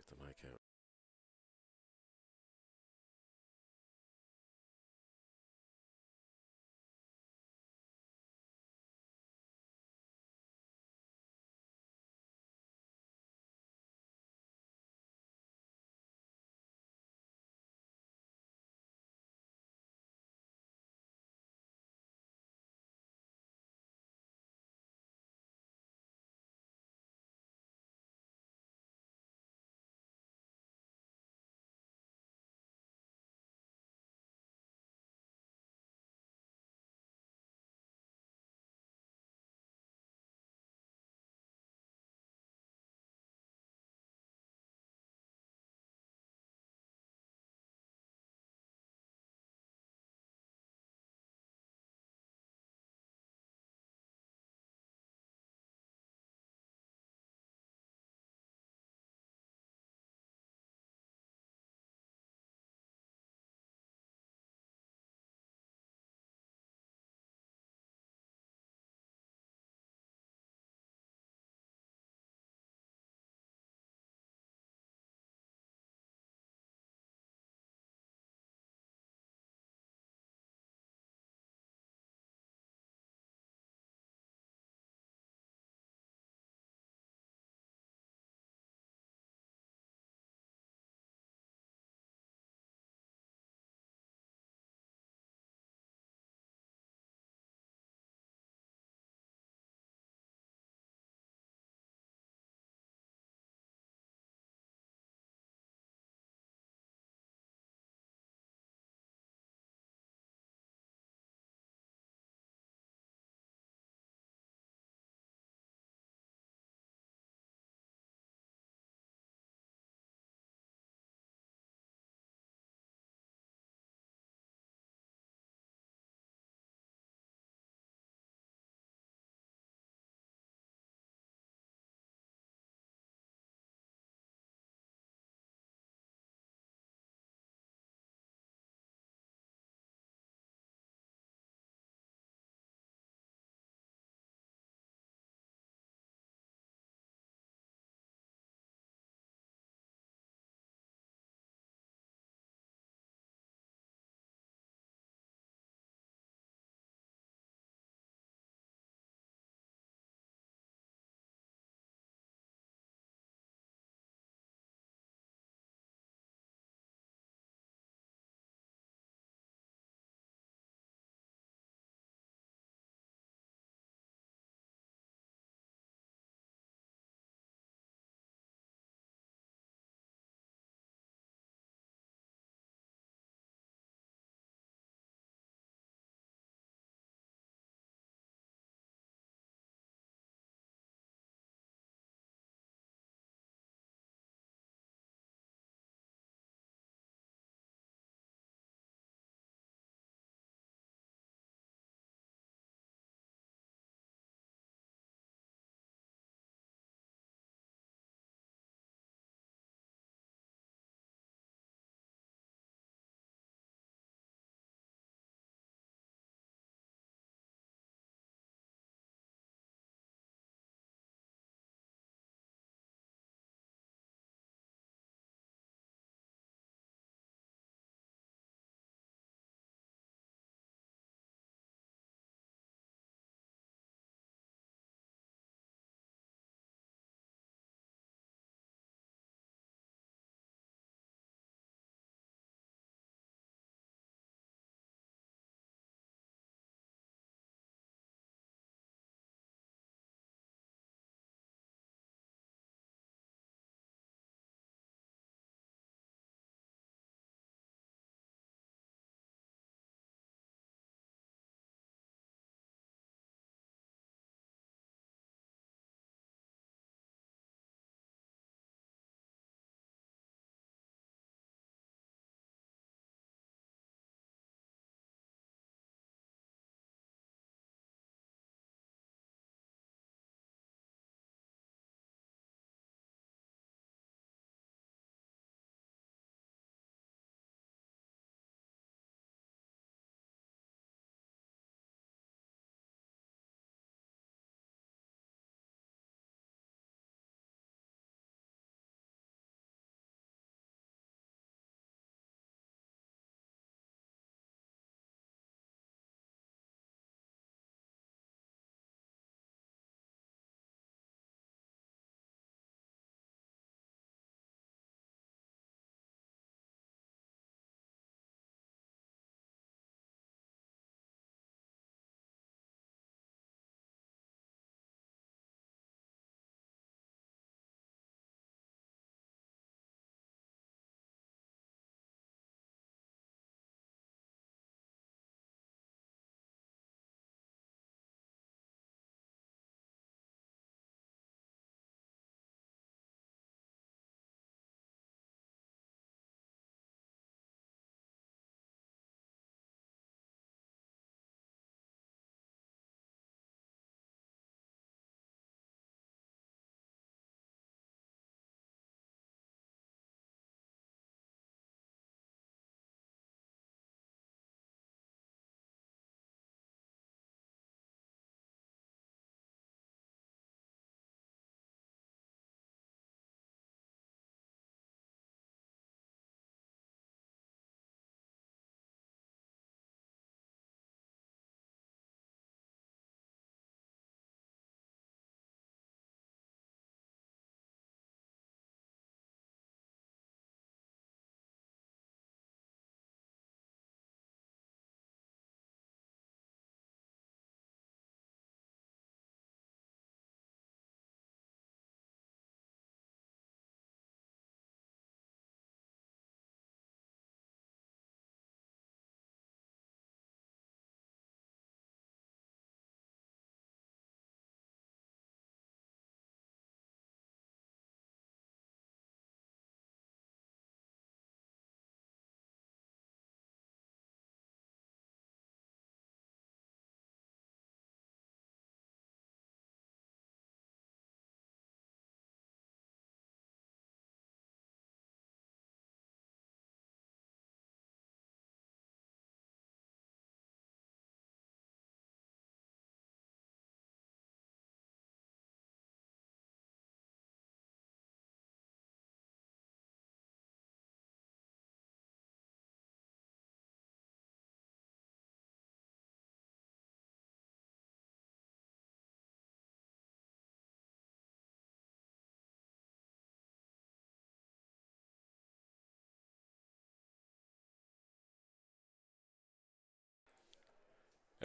back to my account.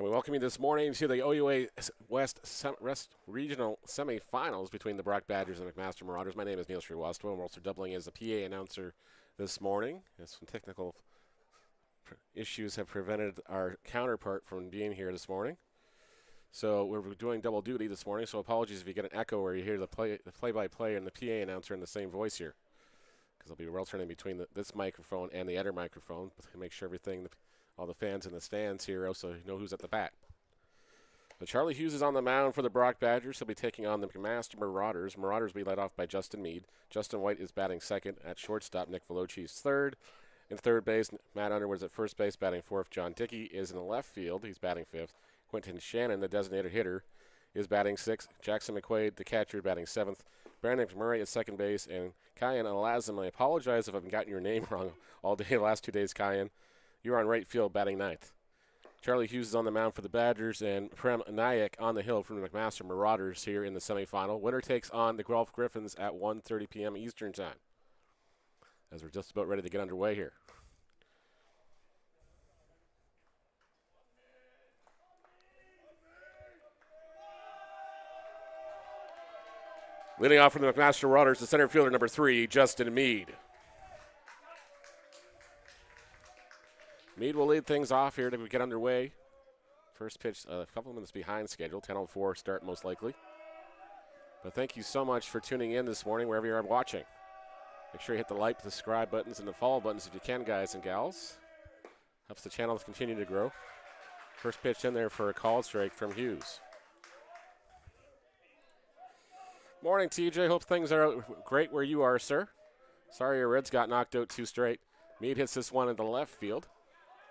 And we welcome you this morning to the OUA West Regional Semifinals between the Brock Badgers and McMaster Marauders. My name is Neil Sriwastawa. I'm also doubling as the PA announcer this morning. Some technical issues have prevented our counterpart from being here this morning. So we're doing double duty this morning, so apologies if you get an echo where you hear the play-by-play and the PA announcer in the same voice here, because I'll be alternating between this microphone and the other microphone to make sure all the fans in the stands here also know who's at the bat. But Charlie Hughes is on the mound for the Brock Badgers. He'll be taking on the McMaster Marauders. Marauders will be led off by Justin Meade. Justin White is batting second. At shortstop, Nick Veloci is third. In third base, Matt Underwood's at first base, batting fourth. John Dickey is in the left field. He's batting fifth. Quentin Shannon, the designated hitter, is batting sixth. Jackson McQuaid, the catcher, batting seventh. Brandon McMurray at second base. And Kyan Alazim, I apologize if I've gotten your name wrong all day, the last 2 days, Kyan. You're on right field, batting ninth. Charlie Hughes is on the mound for the Badgers, and Prem Nayak on the hill from the McMaster Marauders here in the semifinal. Winner takes on the Guelph Griffins at 1:30 p.m. Eastern Time, as we're just about ready to get underway here. Leading off from the McMaster Marauders, the center fielder, number 3, Justin Meade. Meade will lead things off here to get underway. First pitch, a couple of minutes behind schedule, 10:04 start most likely. But thank you so much for tuning in this morning, wherever you're watching. Make sure you hit the like, the subscribe buttons, and the follow buttons if you can, guys and gals. Helps the channel continue to grow. First pitch in there for a called strike from Hughes. Morning, TJ. Hope things are great where you are, sir. Sorry your Reds got knocked out 2 straight. Meade hits this one into left field,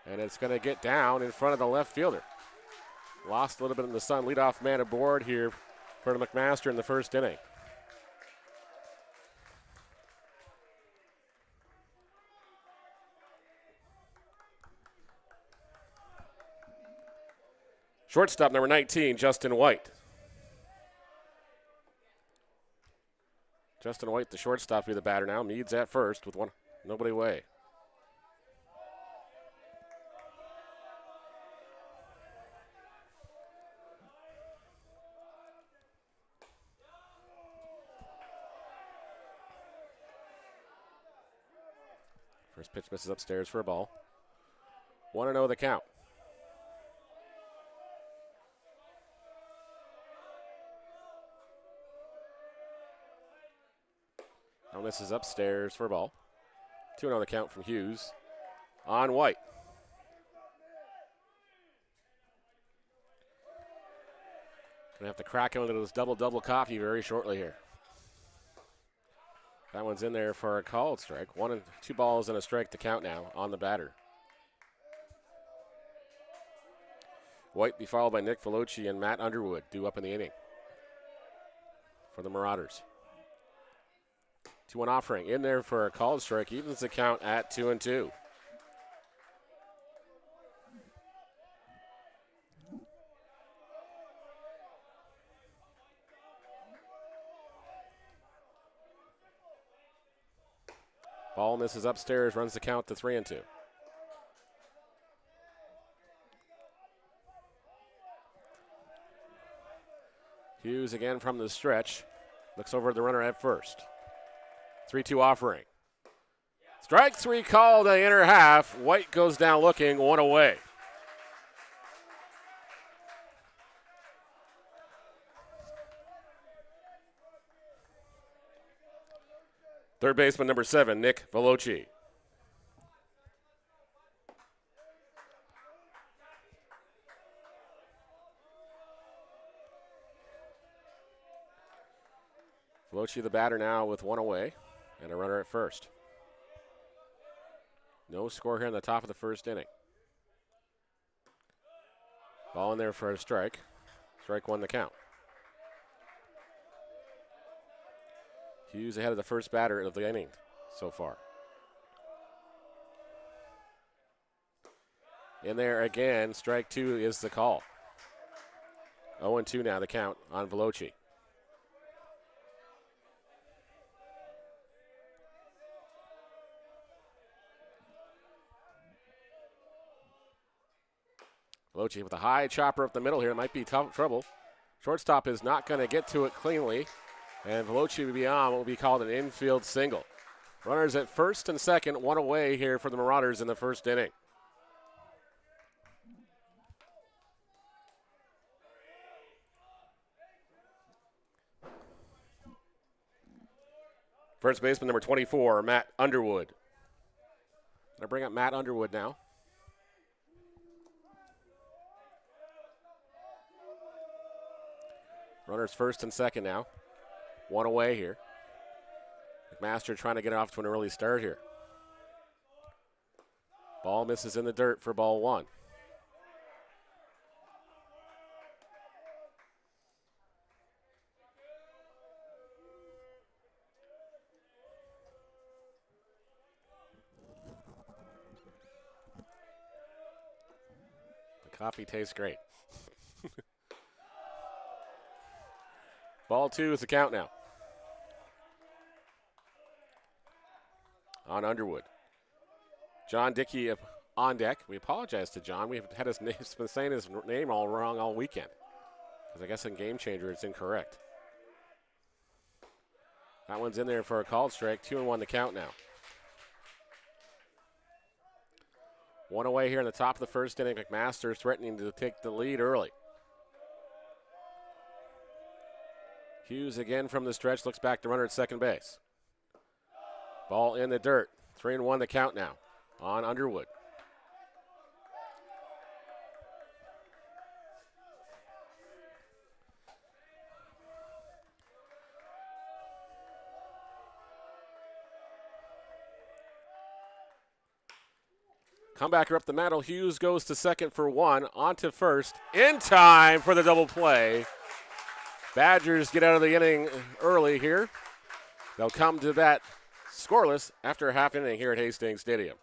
and it's going to get down in front of the left fielder. Lost a little bit in the sun. Leadoff man aboard here for the McMaster in the first inning. Shortstop number 19, Justin White. Justin White, the shortstop, be the batter now. Meade's at first with nobody away. First pitch misses upstairs for a ball. 1-0 the count. Now misses upstairs for a ball. 2-0 the count from Hughes on White. Gonna have to crack into this double coffee very shortly here. That one's in there for a called strike. 2 balls and a strike to count now on the batter. White be followed by Nick Veloci and Matt Underwood due up in the inning for the Marauders. 2-1 offering in there for a called strike. Evens the count at 2-2. Ball misses upstairs, runs the count to 3-2. Hughes again from the stretch. Looks over at the runner at first. 3-2 offering. Strike 3 called the inner half. White goes down looking, 1 away. Third baseman number 7, Nick Veloci. Veloci the batter now with 1 away and a runner at first. No score here in the top of the first inning. Ball in there for a strike. Strike 1 the count. Hughes ahead of the first batter of the inning so far. In there again, strike 2 is the call. 0-2 now the count on Veloci. Veloci with a high chopper up the middle here. It might be trouble. Shortstop is not going to get to it cleanly, and Veloci will be on what will be called an infield single. Runners at first and second, one away here for the Marauders in the first inning. First baseman number 24, Matt Underwood. Going to bring up Matt Underwood now. Runners first and second now. One away here. McMaster trying to get off to an early start here. Ball misses in the dirt for ball one. The coffee tastes great. Ball two is the count now. On Underwood. John Dickey on deck. We apologize to John. We've had his name, been saying his name all wrong all weekend. Because I guess in Game Changer it's incorrect. That one's in there for a called strike. 2-1 the count now. One away here in the top of the first inning. McMaster threatening to take the lead early. Hughes again from the stretch, looks back to runner at second base. Ball in the dirt. 3-1 the count now on Underwood. Comebacker up the middle. Hughes goes to second for one. On to first. In time for the double play. Badgers get out of the inning early here. They'll come to bat scoreless after a half inning here at Hastings Stadium.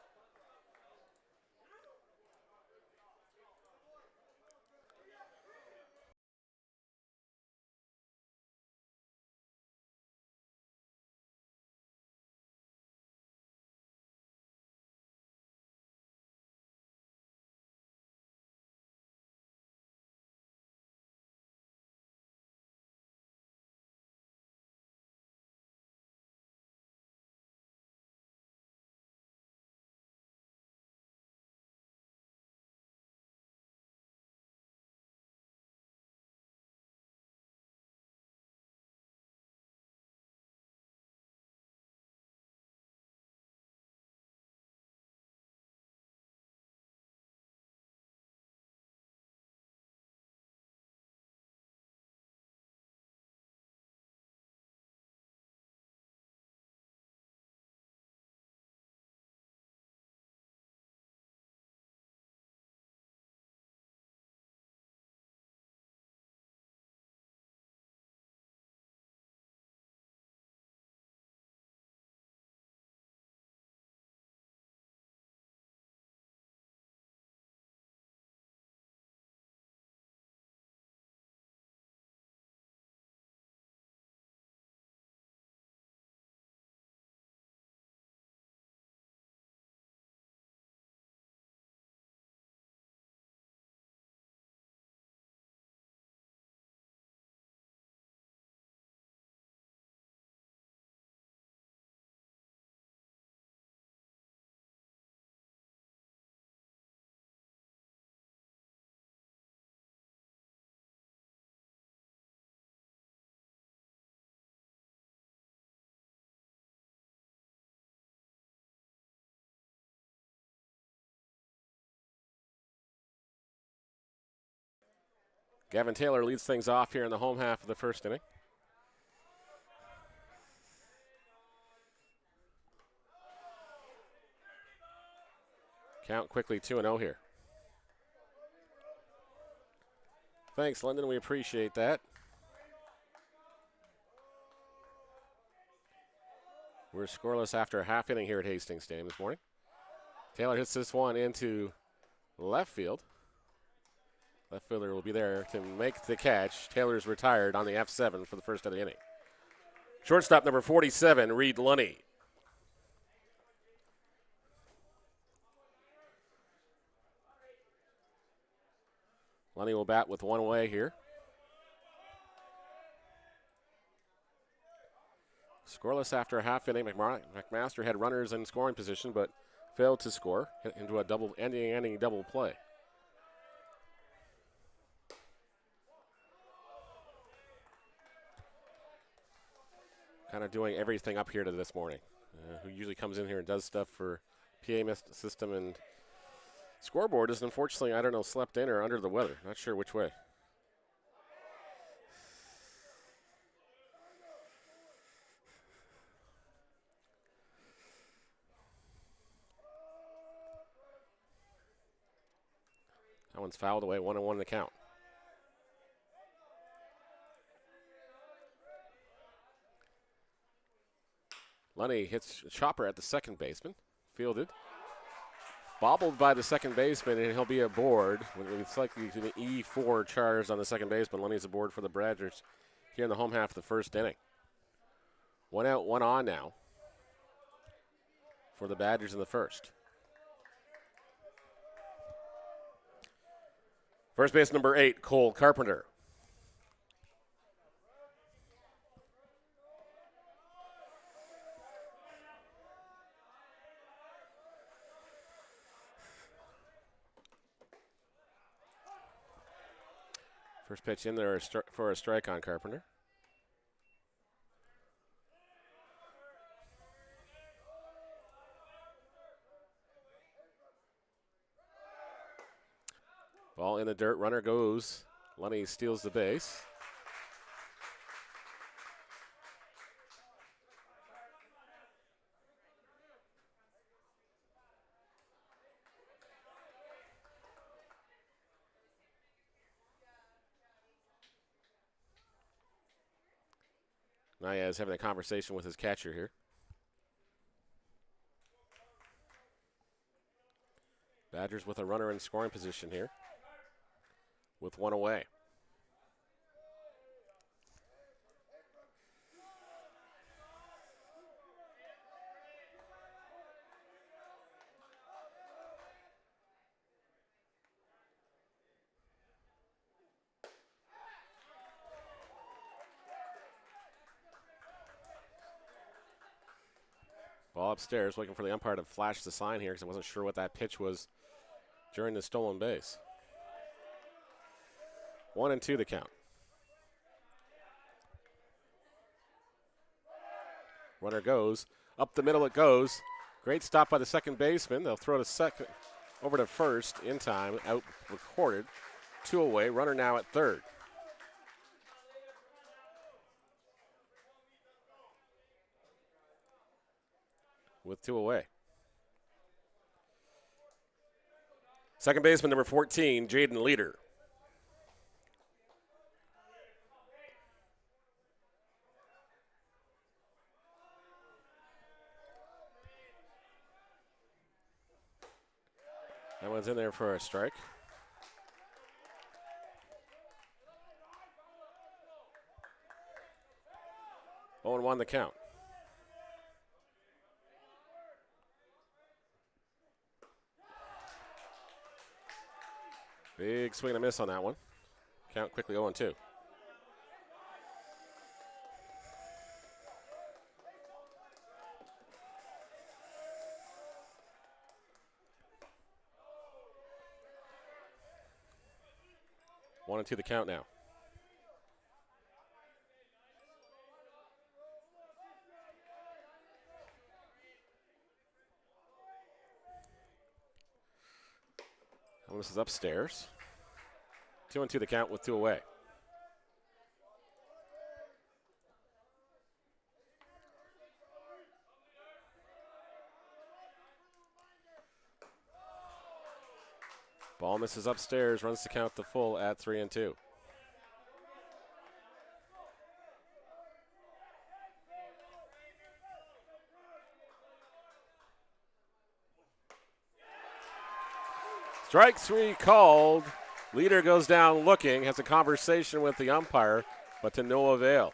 Gavin Taylor leads things off here in the home half of the first inning. Count quickly 2-0 here. Thanks, Lyndon. We appreciate that. We're scoreless after a half inning here at Hastings Stadium this morning. Taylor hits this one into left field. Left fielder will be there to make the catch. Taylor's retired on the F7 for the first of the inning. Shortstop number 47, Reed Lunny. Lunny will bat with one away here. Scoreless after a half inning. McMaster had runners in scoring position, but failed to score into a double ending double play. Kind of doing everything up here to this morning. Who usually comes in here and does stuff for PA system and scoreboard is unfortunately, I don't know, slept in or under the weather. Not sure which way. That one's fouled away, 1-1 in the count. Lunny hits a chopper at the second baseman, fielded. Bobbled by the second baseman, and he'll be aboard. It's likely to be E4 charged on the second baseman. Lunny's aboard for the Badgers here in the home half of the first inning. 1 out, 1 on now for the Badgers in the first. First base number 8, Cole Carpenter. First pitch in there for a strike on Carpenter. Ball in the dirt, runner goes. Lunny steals the base. Naya is having a conversation with his catcher here. Badgers with a runner in scoring position here with 1 away. Ball upstairs, looking for the umpire to flash the sign here because I wasn't sure what that pitch was during the stolen base. 1-2 the count. Runner goes. Up the middle it goes. Great stop by the second baseman. They'll throw to second, over to first in time. Out recorded. 2 away. Runner now at third. With 2 away. Second baseman number 14, Jaden Leader. That one's in there for a strike. Oh, and 1 the count. Big swing and a miss on that one. Count quickly 0-2. One and two the count now. This is upstairs. 2-2 the count with 2 away. Ball misses upstairs, runs the count to full at 3-2. Strike 3 called. Leader goes down looking, has a conversation with the umpire, but to no avail.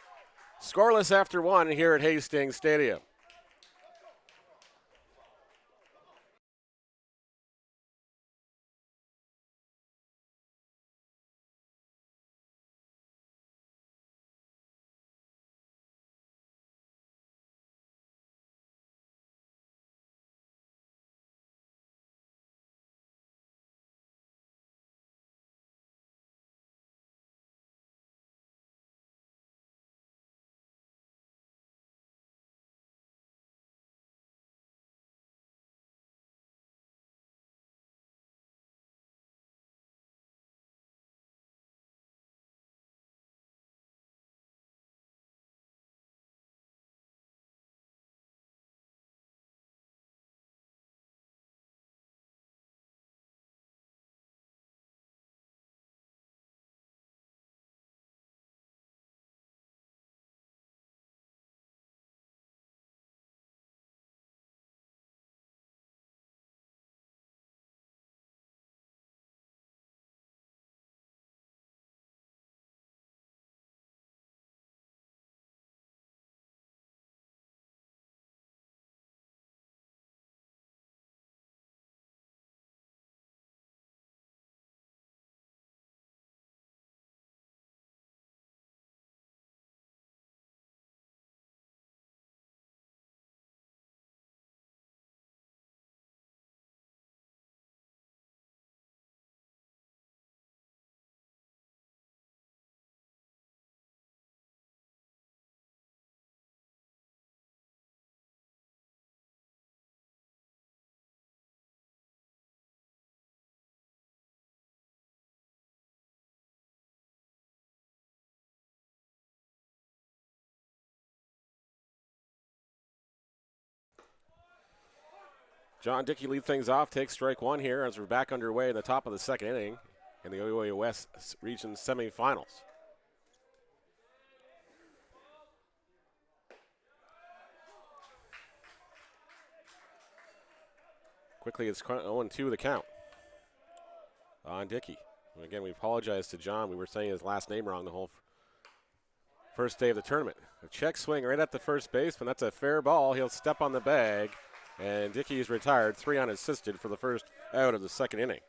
Scoreless after 1 here at Hastings Stadium. John Dickey lead things off, takes strike one here as we're back underway in the top of the second inning in the OUA West Region semifinals. Quickly, it's 0-2 the count on Dickey. And again, we apologize to John. We were saying his last name wrong the whole first day of the tournament. A check swing right at the first baseman. That's a fair ball. He'll step on the bag, and Dickey's retired, 3 unassisted for the first out of the second inning.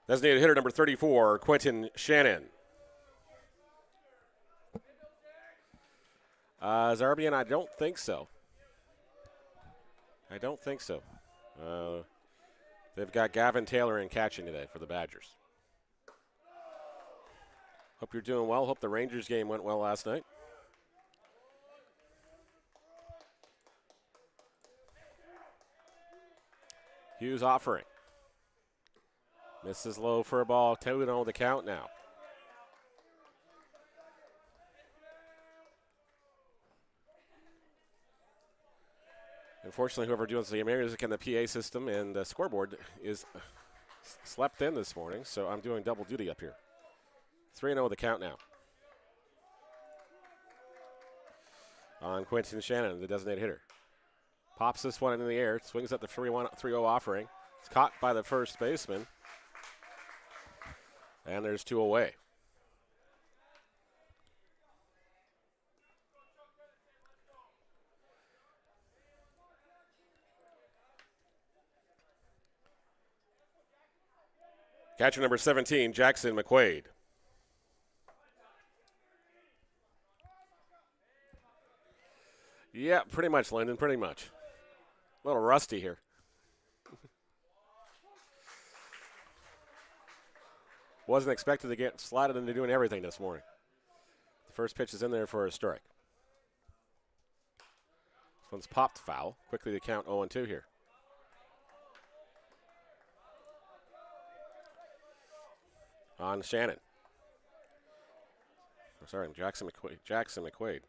Designated hitter number 34, Quentin Shannon. Zarbian, I don't think so. They've got Gavin Taylor in catching today for the Badgers. Hope you're doing well. Hope the Rangers game went well last night. Hughes offering. Misses low for a ball. 2-0 the count now. Unfortunately, whoever doing the music and the PA system and the scoreboard is slept in this morning, so I'm doing double duty up here. 3-0 the count now. On Quentin Shannon, the designated hitter. Pops this one into the air, swings at the 3-0 offering. It's caught by the first baseman. And there's 2 away. Catcher number 17, Jackson McQuaid. Yeah, pretty much, Lyndon, pretty much. A little rusty here. Wasn't expected to get slotted into doing everything this morning. The first pitch is in there for a strike. This one's popped foul. Quickly the count 0-2 here. On Shannon. Sorry, Jackson McQuaid.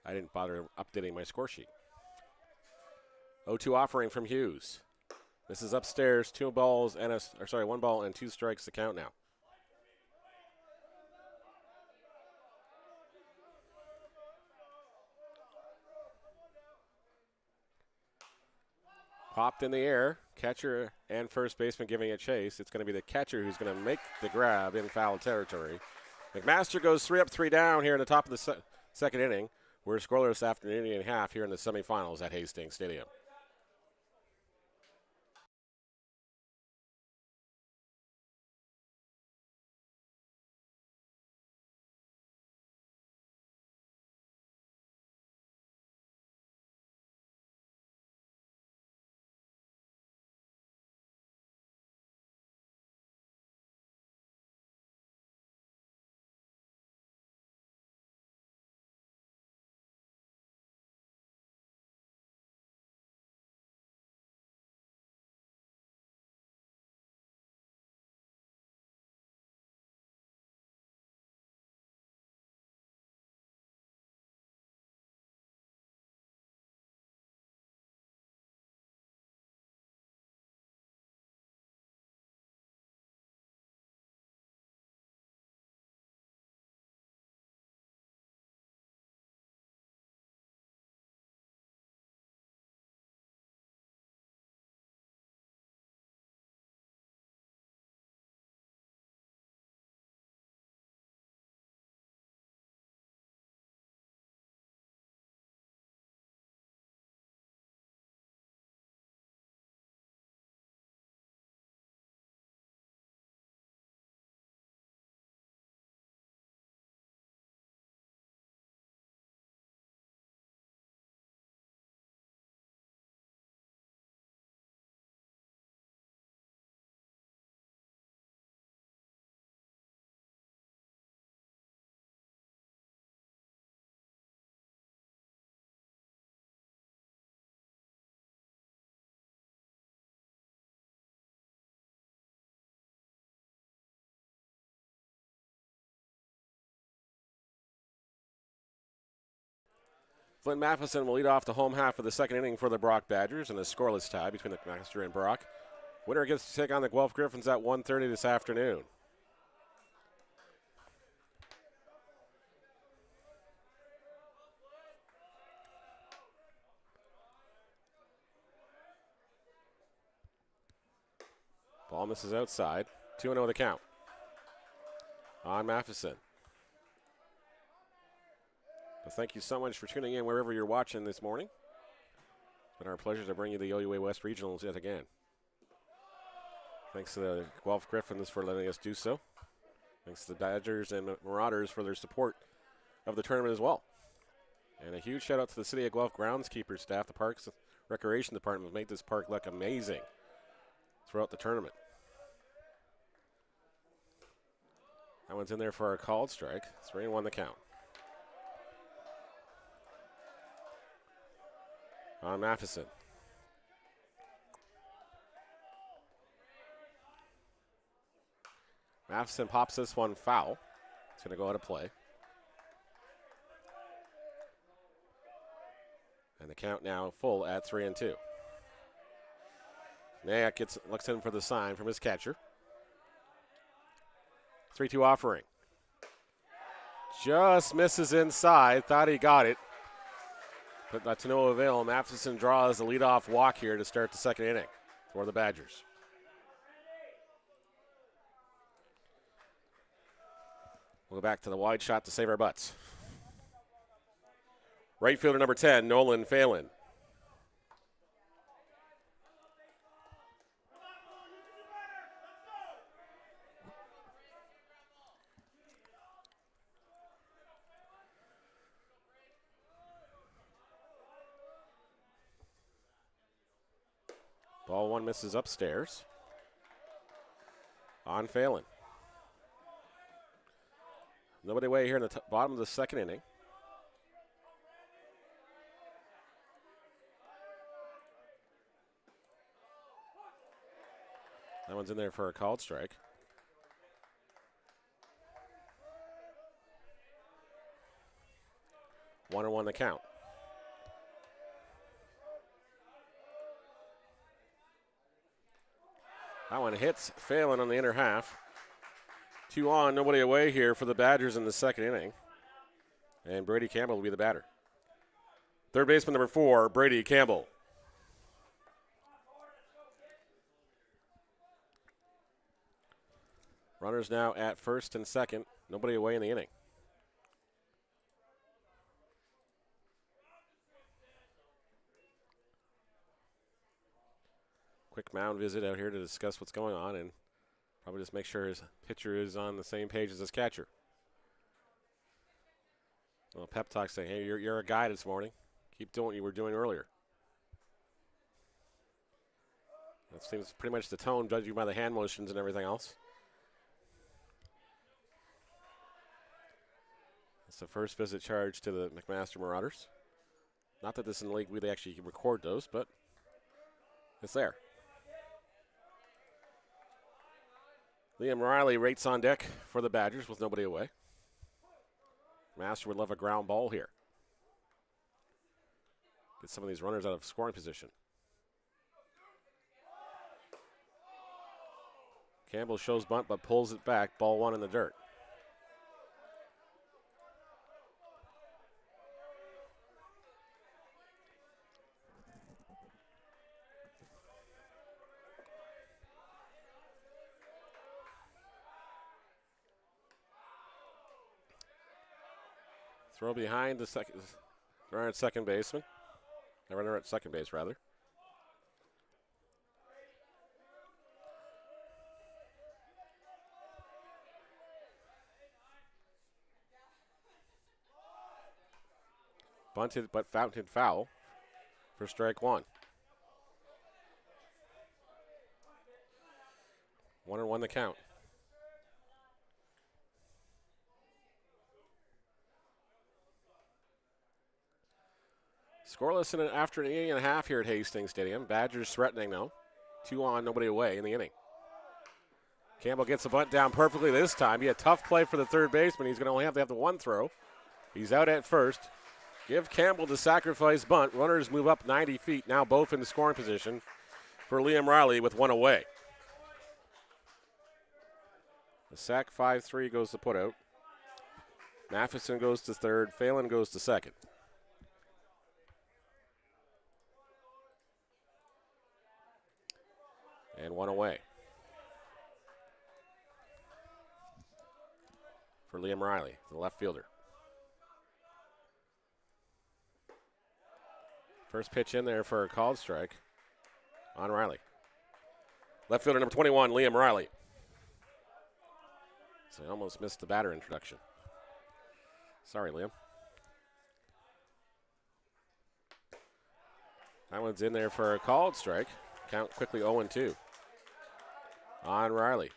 I didn't bother updating my score sheet. 0-2 offering from Hughes. This is upstairs. 1 ball and 2 strikes to count now. Popped in the air. Catcher and first baseman giving a chase. It's going to be the catcher who's going to make the grab in foul territory. McMaster goes 3 up, 3 down here in the top of the second inning. We're scoreless after an inning and a half here in the semifinals at Hastings Stadium. Flynn Matheson will lead off the home half of the second inning for the Brock Badgers in a scoreless tie between McMaster and Brock. Winner gets to take on the Guelph Griffins at 1:30 this afternoon. Ball misses outside. 2-0 the count. On Matheson. Well, thank you so much for tuning in wherever you're watching this morning. It's been our pleasure to bring you the OUA West Regionals yet again. Thanks to the Guelph Griffins for letting us do so. Thanks to the Badgers and Marauders for their support of the tournament as well. And a huge shout out to the City of Guelph groundskeeper staff. The Parks Recreation Department has made this park look amazing throughout the tournament. That one's in there for a called strike. 3-1 the count. On Matheson. Matheson pops this one foul. It's going to go out of play. And the count now full at 3-2. Nayak looks in for the sign from his catcher. 3-2 offering. Just misses inside. Thought he got it. But to no avail. Matheson draws the leadoff walk here to start the second inning for the Badgers. We'll go back to the wide shot to save our butts. Right fielder number 10, Nolan Phelan. Ball one misses upstairs. On Phelan. Nobody away here in the bottom of the second inning. That one's in there for a called strike. One and one the count. That one hits Phelan on the inner half. 2 on, nobody away here for the Badgers in the second inning. And Brady Campbell will be the batter. Third baseman number 4, Brady Campbell. Runners now at first and second. Nobody away in the inning. Quick mound visit out here to discuss what's going on and probably just make sure his pitcher is on the same page as his catcher. Well, pep talk saying, hey, you're a guy this morning. Keep doing what you were doing earlier. That seems pretty much the tone, judging by the hand motions and everything else. It's the first visit charge to the McMaster Marauders. Not that this in the league we actually record those, but it's there. Liam Riley rates on deck for the Badgers with nobody away. Master would love a ground ball here. Get some of these runners out of scoring position. Campbell shows bunt but pulls it back. Ball one in the dirt. Throw behind the runner at second baseman. The runner at second base, rather. Bunted but founted foul for strike one. 1-1 the count. Scoreless after an inning and a half here at Hastings Stadium. Badgers threatening though. 2 on, nobody away in the inning. Campbell gets the bunt down perfectly this time. He had a tough play for the third baseman. He's going to only have to have the one throw. He's out at first. Give Campbell the sacrifice bunt. Runners move up 90 feet, now both in the scoring position for Liam Riley with one away. The sack 5-3 goes to put out. Matheson goes to third. Phelan goes to second. And one away for Liam Riley, the left fielder. First pitch in there for a called strike on Riley. Left fielder number 21, Liam Riley. So he almost missed the batter introduction. Sorry, Liam. That one's in there for a called strike. Count quickly 0-2 on Riley.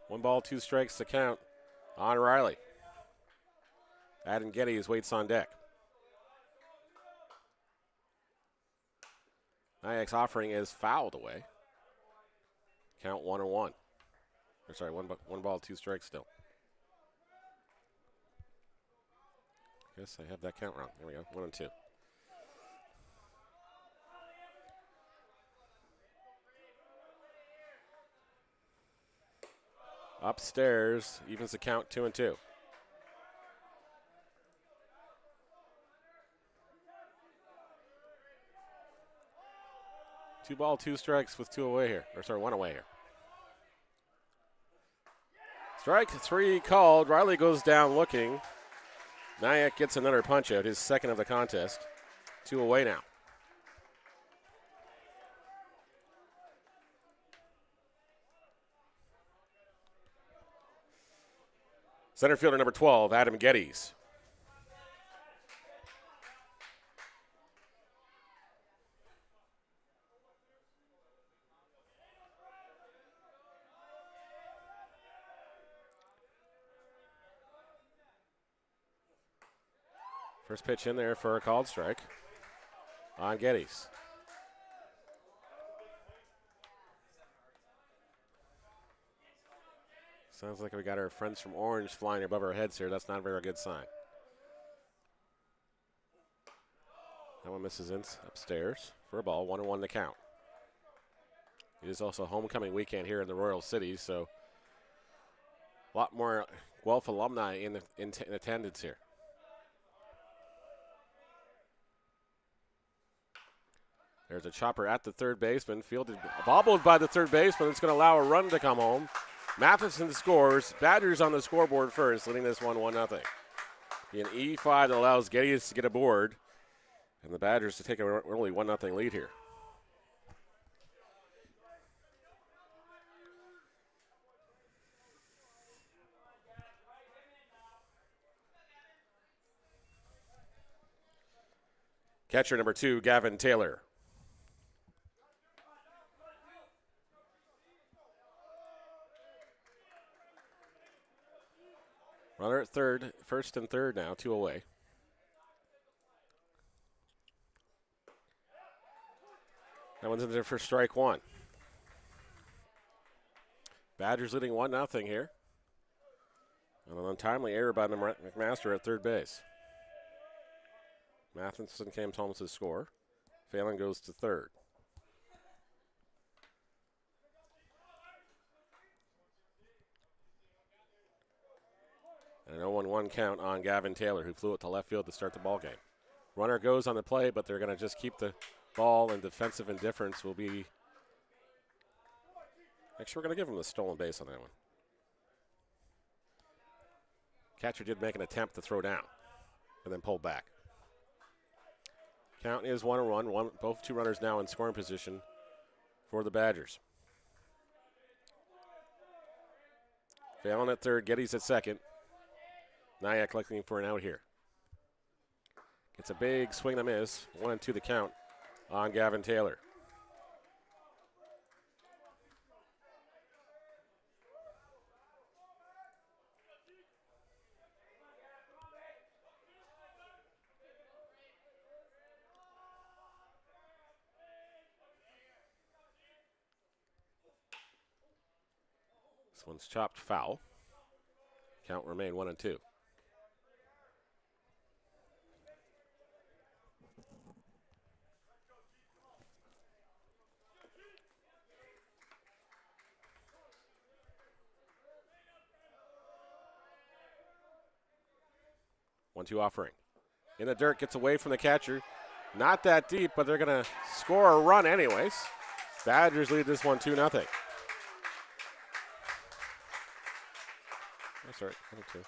One ball, two strikes to count on Riley. Adam Geddes waits on deck. Nyack's offering is fouled away. Count 1-1. Or sorry, one ball, two strikes still. Guess I have that count wrong. There we go, 1-2. Upstairs, evens the count 2-2. Two ball, two strikes with two away here. Or sorry, one away here. Strike three called. Riley goes down looking. Nyack gets another punch out, his second of the contest. Two away now. Center fielder number 12, Adam Geddes. First pitch in there for a called strike on Geddes. Sounds like we got our friends from Orange flying above our heads here. That's not a very good sign. That one misses upstairs for a ball. 1-1 to count. It is also homecoming weekend here in the Royal City, so a lot more Guelph alumni in attendance here. There's a chopper at the third baseman, fielded, bobbled by the third baseman. It's going to allow a run to come home. Matheson scores. Badgers on the scoreboard first, leading this one 1-0. An E5 that allows Geddes to get aboard, and the Badgers to take a early 1-0 lead here. Catcher number 2, Gavin Taylor. Runner at third, first and third now, two away. That one's in there for strike one. Badgers leading 1-0 here. And an untimely error by McMaster at third base. Matheson came home to score. Phelan goes to third. And an 0-1 count on Gavin Taylor, who flew it to left field to start the ball game. Runner goes on the play, but they're going to just keep the ball, and defensive indifference will be. Actually, we're going to give him the stolen base on that one. Catcher did make an attempt to throw down and then pulled back. Count is 1-1. Both two runners now in scoring position for the Badgers. Phelan at third, Geddes at second. Nyack looking for an out here. Gets a big swing and a miss. 1-2 the count on Gavin Taylor. one's chopped foul. Count remain 1-2. One-two offering. In the dirt, gets away from the catcher. Not that deep, but they're going to score a run anyways. Badgers lead this one 2-0. That's right, 1-2.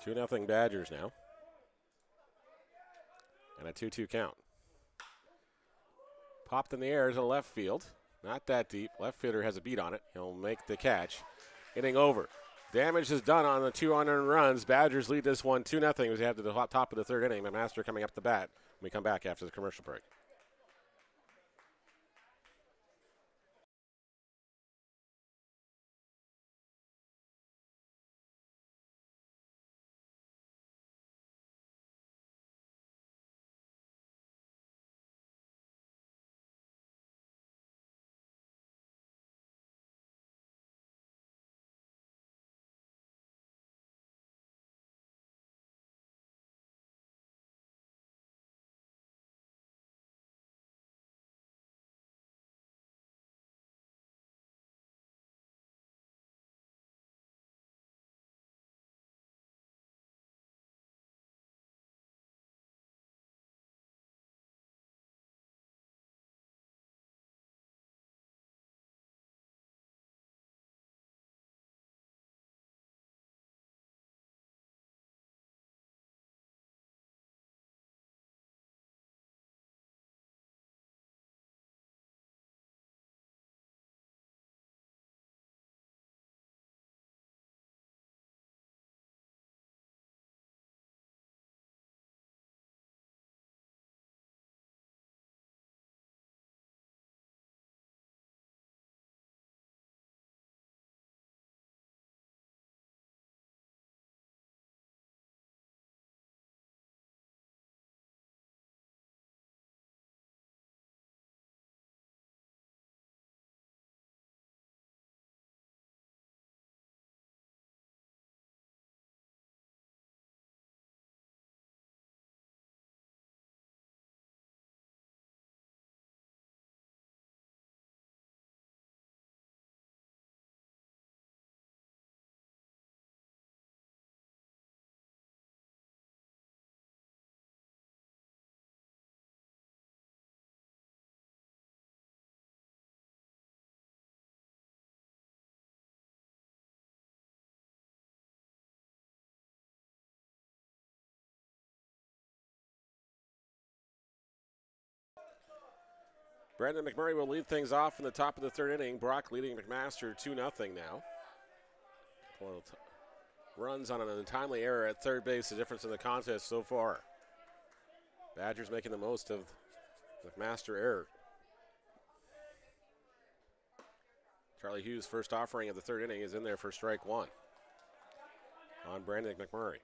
Two nothing Badgers now. And a 2-2 count. Popped in the air to left field. Not that deep. Left fielder has a beat on it. He'll make the catch. Inning over. Damage is done on the 2 unearned runs. Badgers lead this one 2-0 as we have to the top of the third inning. McMaster coming up the bat when we come back after the commercial break. Brandon McMurray will lead things off in the top of the third inning. Brock leading McMaster 2-0 now. Runs on an untimely error at third base, the difference in the contest so far. Badgers making the most of McMaster error. Charlie Hughes' first offering of the third inning is in there for strike one on Brandon McMurray.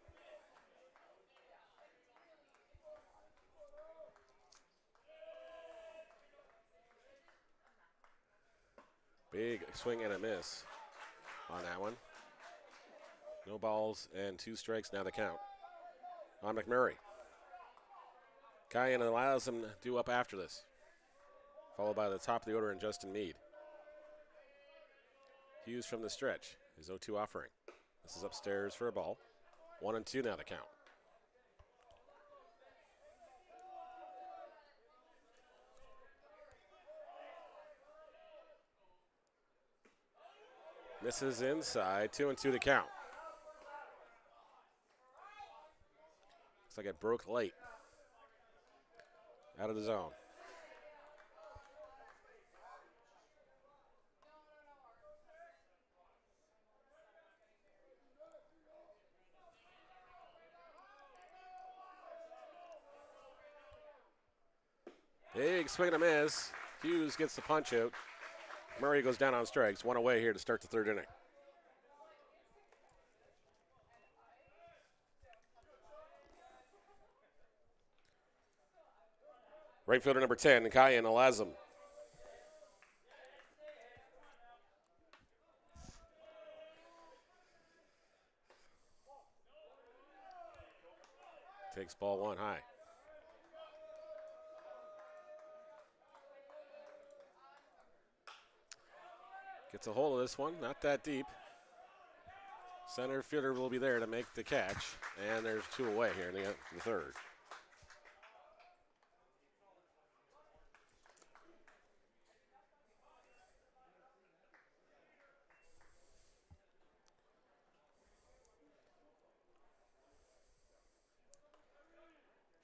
Big swing and a miss on that one. No balls and 2 strikes now the count on McMurray. Guyan allows him to do up after this, followed by the top of the order and Justin Meade. Hughes from the stretch, his 0-2 offering. This is upstairs for a ball. 1-2 now the count. Misses inside, 2-2 the count. Looks like it broke late. Out of the zone. Big swing and a miss. Hughes gets the punch out. Murray goes down on strikes. One away here to start the third inning. Right fielder number 10, Kayan Alazam. Takes ball one high. Gets a hold of this one, not that deep. Center fielder will be there to make the catch, and there's two away here in the third.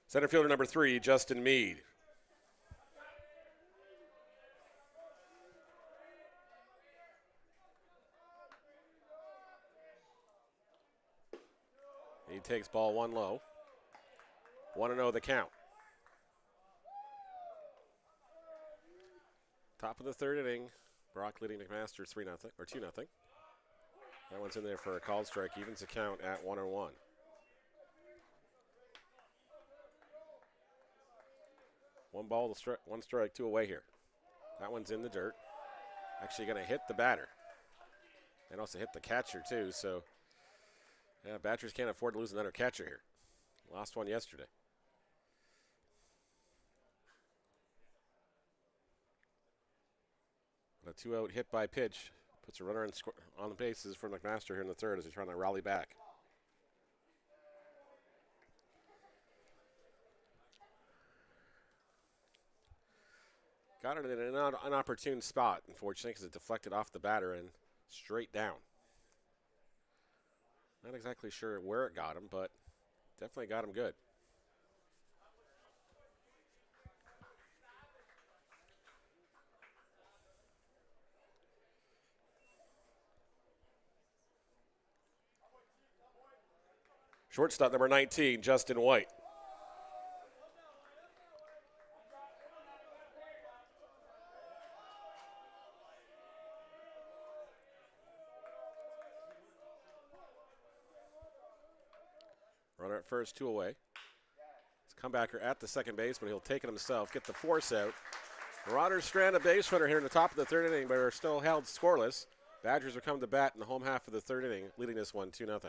Center fielder number 3, Justin Meade. He takes ball one low. 1-0 the count. Top of the third inning. Brock leading McMaster 3-0 or 2-0. That one's in there for a called strike. Evens the count at 1-1. One ball, one strike, two away here. That one's in the dirt. Actually going to hit the batter. And also hit the catcher too, so yeah, Badgers can't afford to lose another catcher here. Lost one yesterday. But a 2-out hit by pitch puts a runner on the bases for McMaster here in the third as he's trying to rally back. Got it in an inopportune spot, unfortunately, because it deflected off the batter and straight down. Not exactly sure where it got him, but definitely got him good. Shortstop number 19, Justin White. Runner at first, two away. His comebacker at the second baseman. He'll take it himself, get the force out. Marauders strand a base runner here in the top of the third inning, but are still held scoreless. Badgers will come to bat in the home half of the third inning, leading this one 2-0.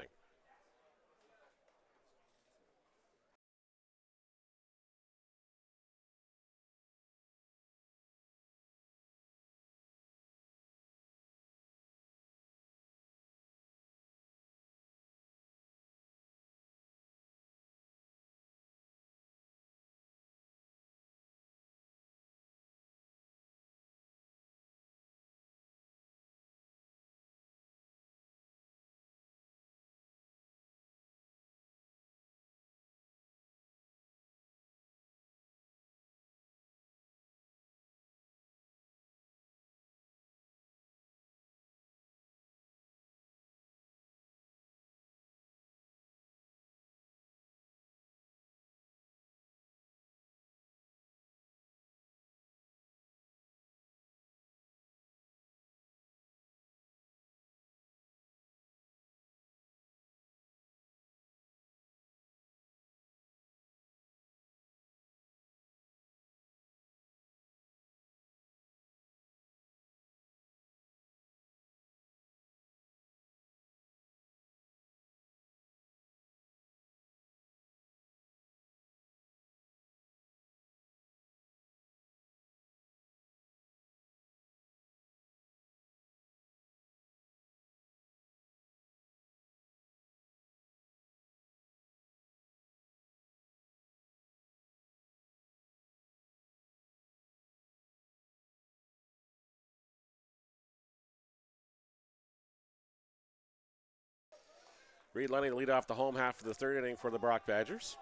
Reed Lenny to lead off the home half of the third inning for the Brock Badgers.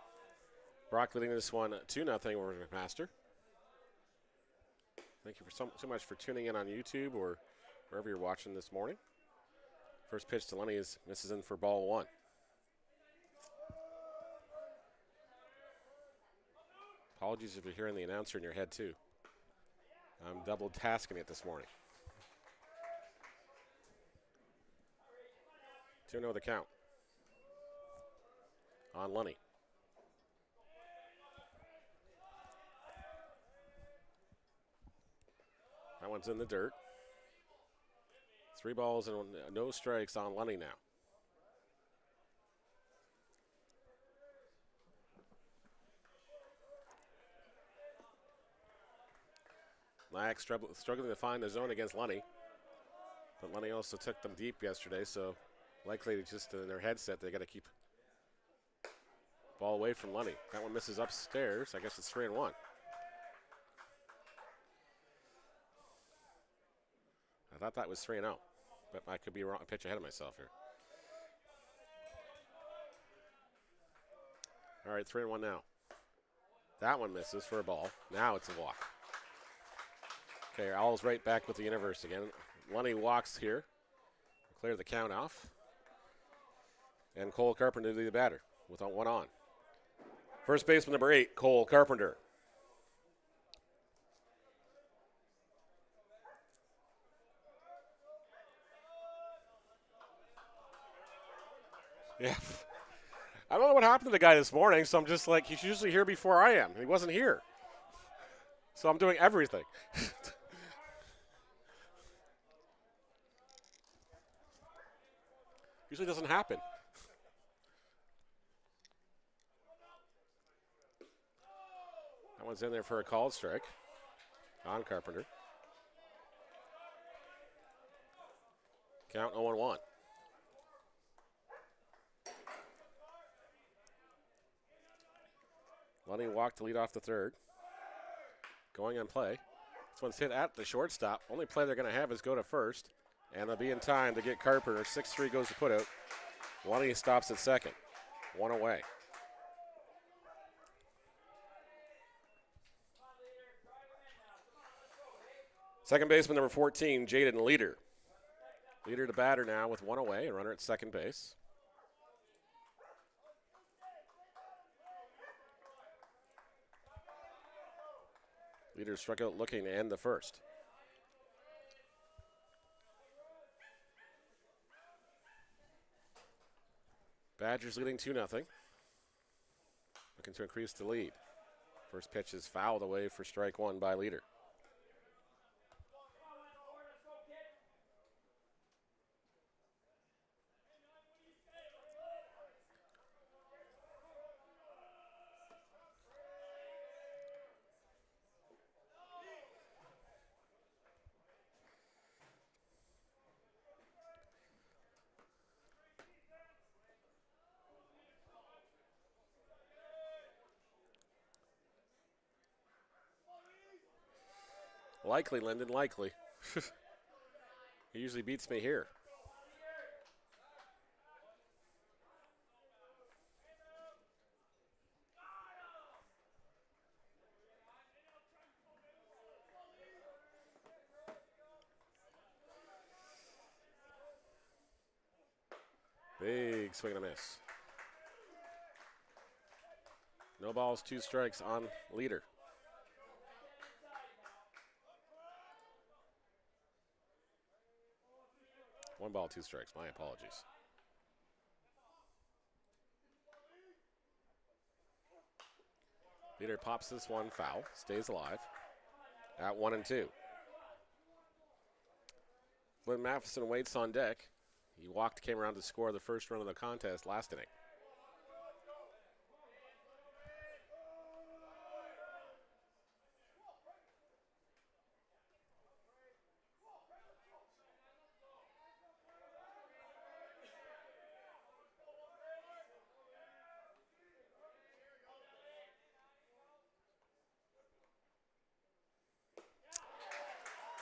Brock leading this one 2-0 over McMaster. Thank you so much for tuning in on YouTube or wherever you're watching this morning. First pitch to Lenny misses in for ball one. Apologies if you're hearing the announcer in your head too. I'm double tasking it this morning. 2-0 the count on Lunny. That one's in the dirt. 3 balls and no strikes on Lunny now. Lack struggling to find the zone against Lunny. But Lunny also took them deep yesterday, so likely just in their headset, they got to keep ball away from Lunny. That one misses upstairs. I guess it's 3-1. I thought that was 3-0, but I could be wrong. Pitch ahead of myself here. All right, 3-1 now. That one misses for a ball. Now it's a walk. Okay, Owls right back with the universe again. Lunny walks here. Clear the count off. And Cole Carpenter to be the batter with one on. First baseman number 8, Cole Carpenter. Yeah. I don't know what happened to the guy this morning, so I'm just like, he's usually here before I am. He wasn't here. So I'm doing everything. Usually doesn't happen. That one's in there for a called strike on Carpenter. Count 0-1. Lunny walked to lead off the third. Going on play. This one's hit at the shortstop. Only play they're going to have is go to first. And they'll be in time to get Carpenter. 6-3 goes to put out. Lunny stops at second. 1 away. Second baseman number 14, Jaden Leader. Leader to batter now with 1 away, a runner at second base. Leader struck out looking to end the first. Badgers leading 2-0. Looking to increase the lead. First pitch is fouled away for strike 1 by Leader. Likely, Linden, likely. He usually beats me here. Big swing and a miss. No balls, 2 strikes on Leader. One ball, 2 strikes. My apologies. Leader pops this one foul, stays alive at 1-2. Flynn Matheson waits on deck. He walked, came around to score the first run of the contest last inning.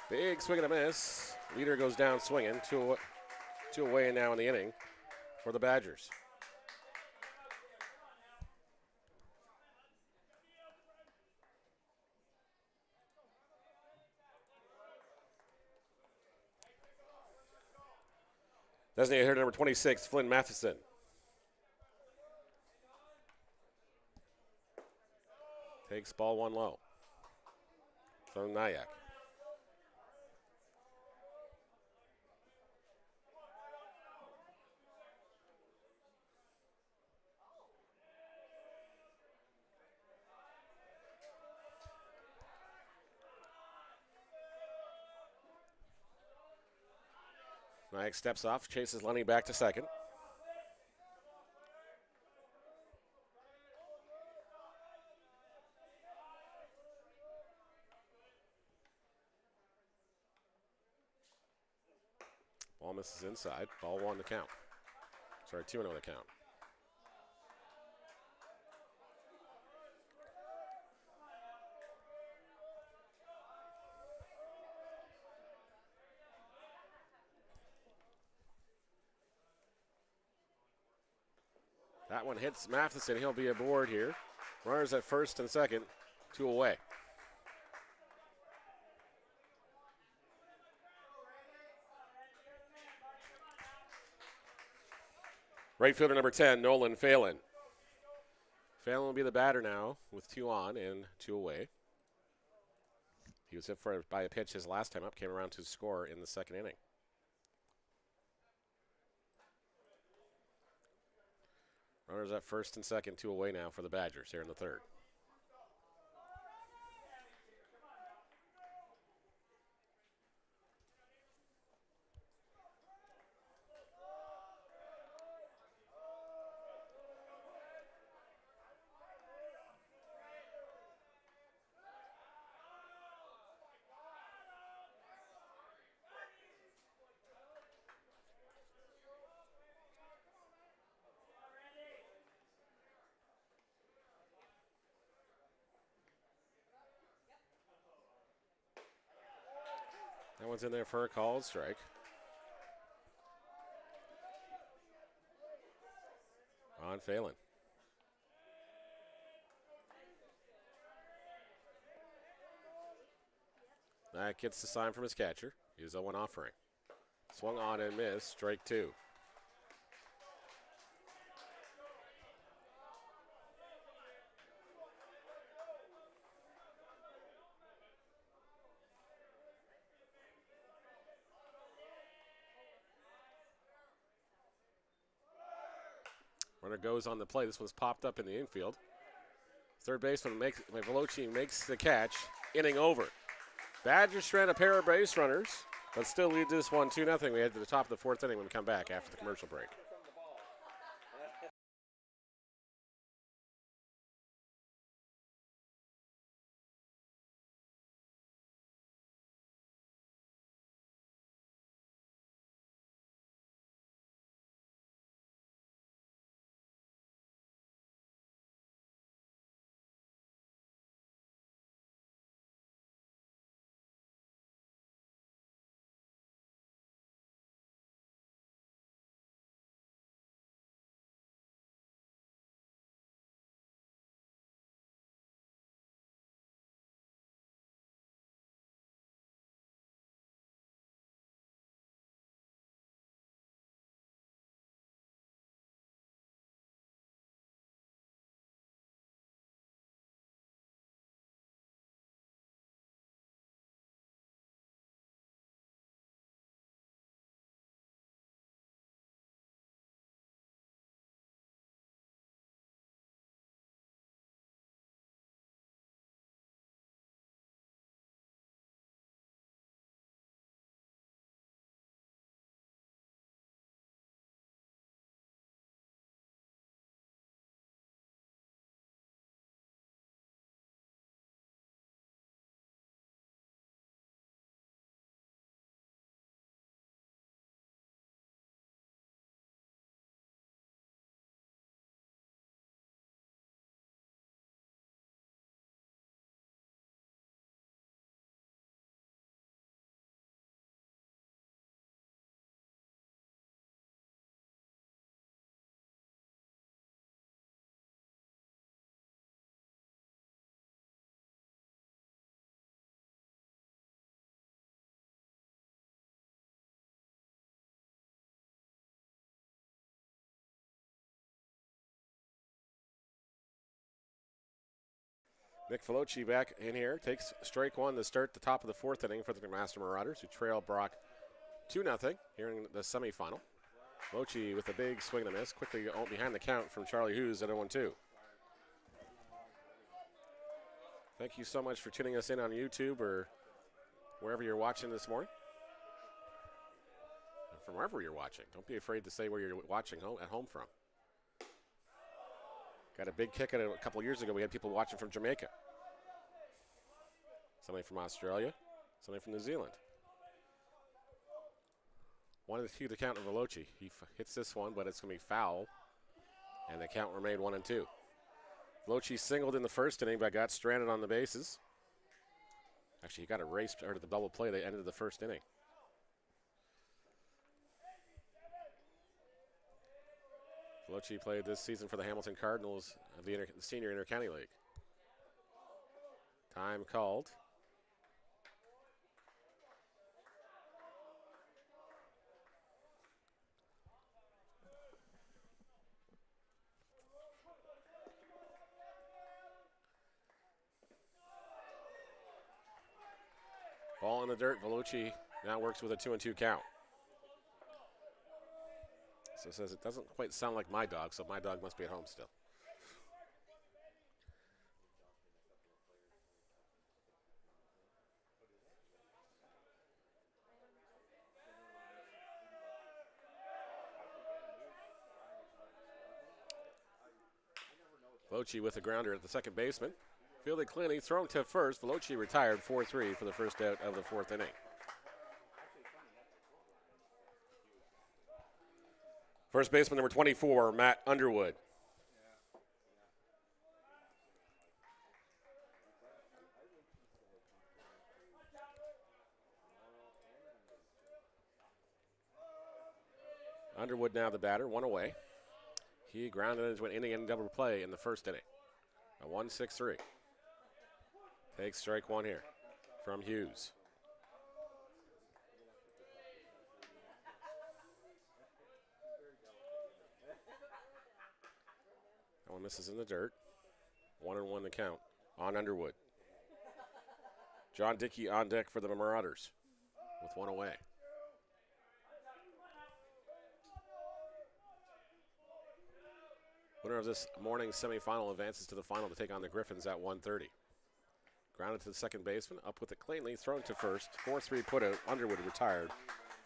Big swing and a miss. Leader goes down swinging. Two away now in the inning for the Badgers. Designated hitter number 26, Flynn Matheson. Takes ball 1 low from Nyack. Mike steps off, chases Lenny back to second. Ball misses inside. Ball 1 to count. Sorry, 2-0 to count. That one hits Matheson. He'll be aboard here. Runners at first and second, 2 away. Right fielder number 10, Nolan Phelan. Phelan will be the batter now with 2 on and 2 away. He was hit by a pitch his last time up, came around to score in the second inning. Runners at first and second, 2 away now for the Badgers here in the third. That one's in there for a called strike. On Phelan. That gets the sign from his catcher. He's 0-1 offering. Swung on and missed. Strike 2. Runner goes on the play. This one's popped up in the infield. Third baseman Veloci makes the catch. Inning over. Badgers strand a pair of base runners, but still lead this one 2-0. We head to the top of the fourth inning when we come back after the commercial break. Nick Veloci back in here. Takes strike 1 to start the top of the fourth inning for the McMaster Marauders, who trail Brock 2-0 here in the semifinal. Veloci with a big swing and a miss. Quickly behind the count from Charlie Hughes at 0-2. Thank you so much for tuning us in on YouTube or wherever you're watching this morning. from wherever you're watching. Don't be afraid to say where you're watching at home from. Got a big kick at it a couple years ago. We had people watching from Jamaica. Somebody from Australia. Somebody from New Zealand. 1-2 the count of Veloci. He hits this one, but it's going to be foul. And the count remained 1-2. Veloci singled in the first inning, but got stranded on the bases. Actually, he got erased out of the double play. They ended the first inning. Veloci played this season for the Hamilton Cardinals of the Senior Intercounty League. Time called. Ball in the dirt. Veloci now works with a 2-2 count. So it says it doesn't quite sound like my dog, so my dog must be at home still. Veloci with a grounder at the second baseman. Fielded cleanly, thrown to first. Veloci retired 4-3 for the first out of the fourth inning. First baseman number 24, Matt Underwood. Underwood now the batter, one away. He grounded into an inning and double play in the first inning. A 1-6-3. Takes strike one here from Hughes. That one misses in the dirt. 1-1 the count on Underwood. John Dickey on deck for the Marauders with one away. Winner of this morning's semifinal advances to the final to take on the Griffins at 1:30. Grounded to the second baseman, up with it cleanly, thrown to first. 4-3 put out. Underwood retired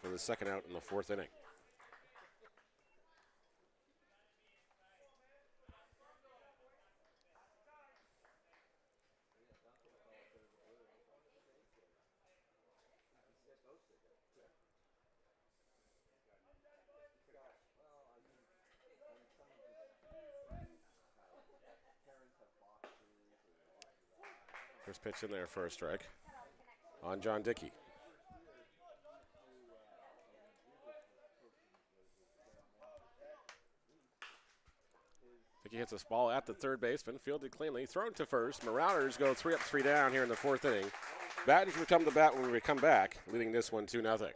for the second out in the fourth inning. First pitch in there for a strike on John Dickey. Dickey hits this ball at the third baseman, fielded cleanly, thrown to first. Marauders go 3 up, 3 down here in the fourth inning. Badgers will come to bat when we come back, leading this one 2-0.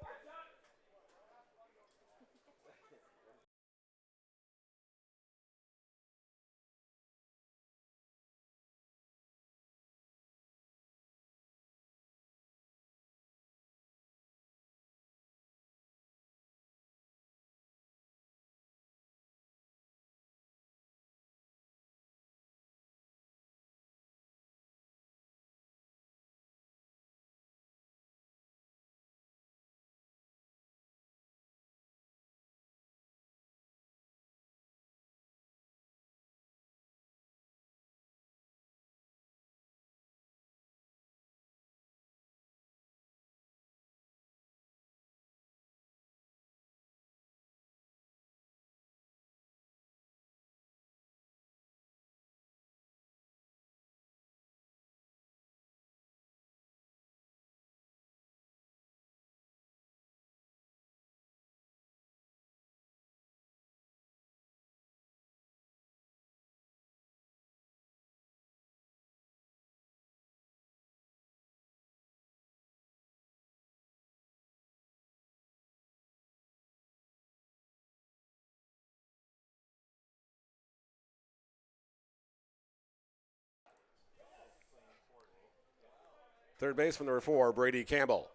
Third baseman number 4, Brady Campbell.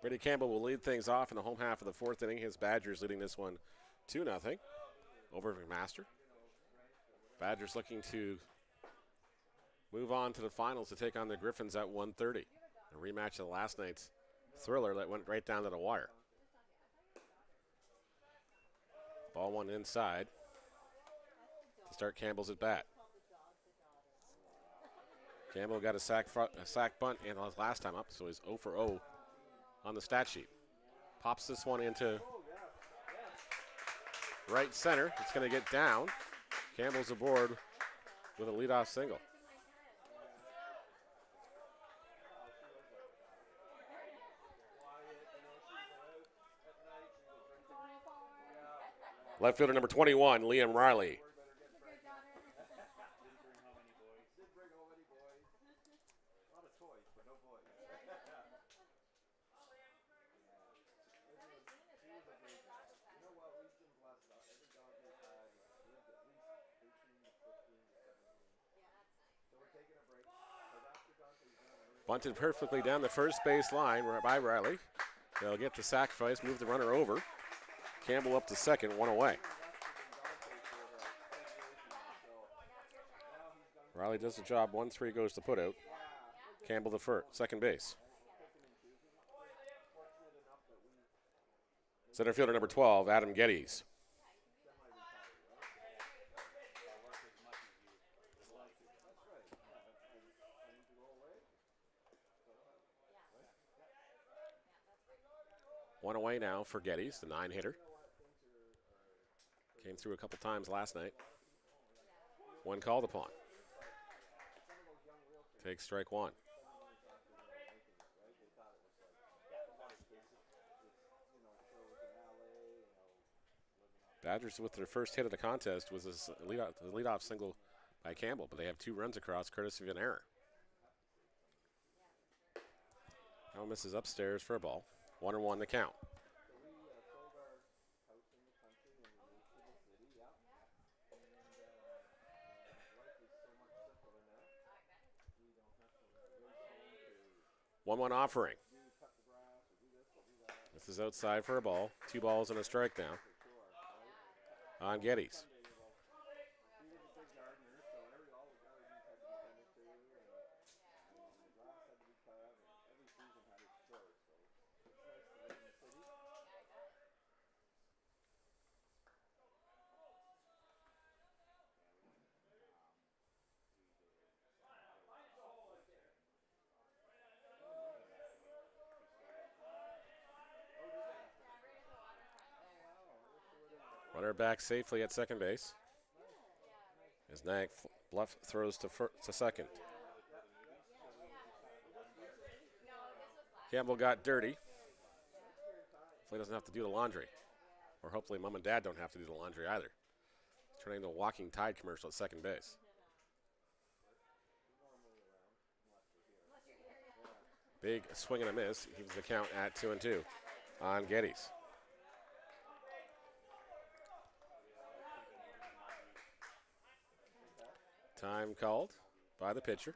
Brady Campbell will lead things off in the home half of the fourth inning. His Badgers leading this one 2-0 over McMaster. Badgers looking to move on to the finals to take on the Griffins at 1:30. A rematch of last night's thriller that went right down to the wire. Ball one inside to start Campbell's at bat. Campbell got a sack bunt and last time up, so he's 0 for 0 on the stat sheet. Pops this one into right center. It's going to get down. Campbell's aboard with a leadoff single. Left fielder number 21, Liam Riley. Bunted perfectly down the first base line by Riley. They'll get the sacrifice, move the runner over. Campbell up to second, one away. Riley does the job, 1-3 goes to put out. Campbell the first, second base. Center fielder number 12, Adam Geddes. One away now for Geddes, the 9-hitter. Came through a couple times last night. One called upon. Takes strike one. Badgers with their first hit of the contest was a leadoff single by Campbell, but they have 2 runs across courtesy of an error. Now misses upstairs for a ball. 1-1 the count. One offering. This is outside for a ball. 2 balls and a strike now on Geddes. Runner back safely at second base. As Nag Bluff throws to second. Campbell got dirty. Hopefully he doesn't have to do the laundry. Or hopefully mom and dad don't have to do the laundry either. It's turning into a walking Tide commercial at second base. Big swing and a miss. He was the count at 2-2 on Geddes. Time called by the pitcher.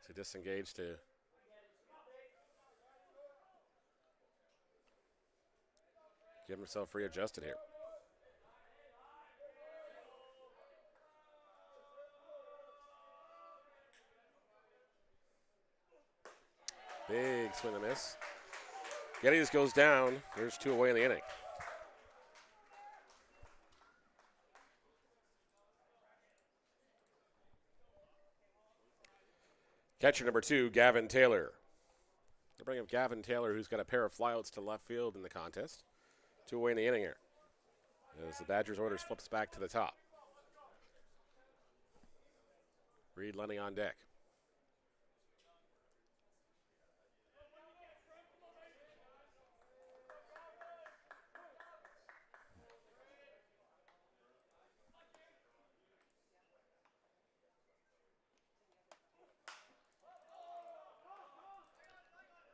To disengage to get himself readjusted here. Big swing and miss. Geddes goes down. There's 2 away in the inning. Catcher number 2, Gavin Taylor. They're bringing up Gavin Taylor, who's got a pair of flyouts to left field in the contest. 2 away in the inning here. As the Badgers' orders flips back to the top. Reed Lenny on deck.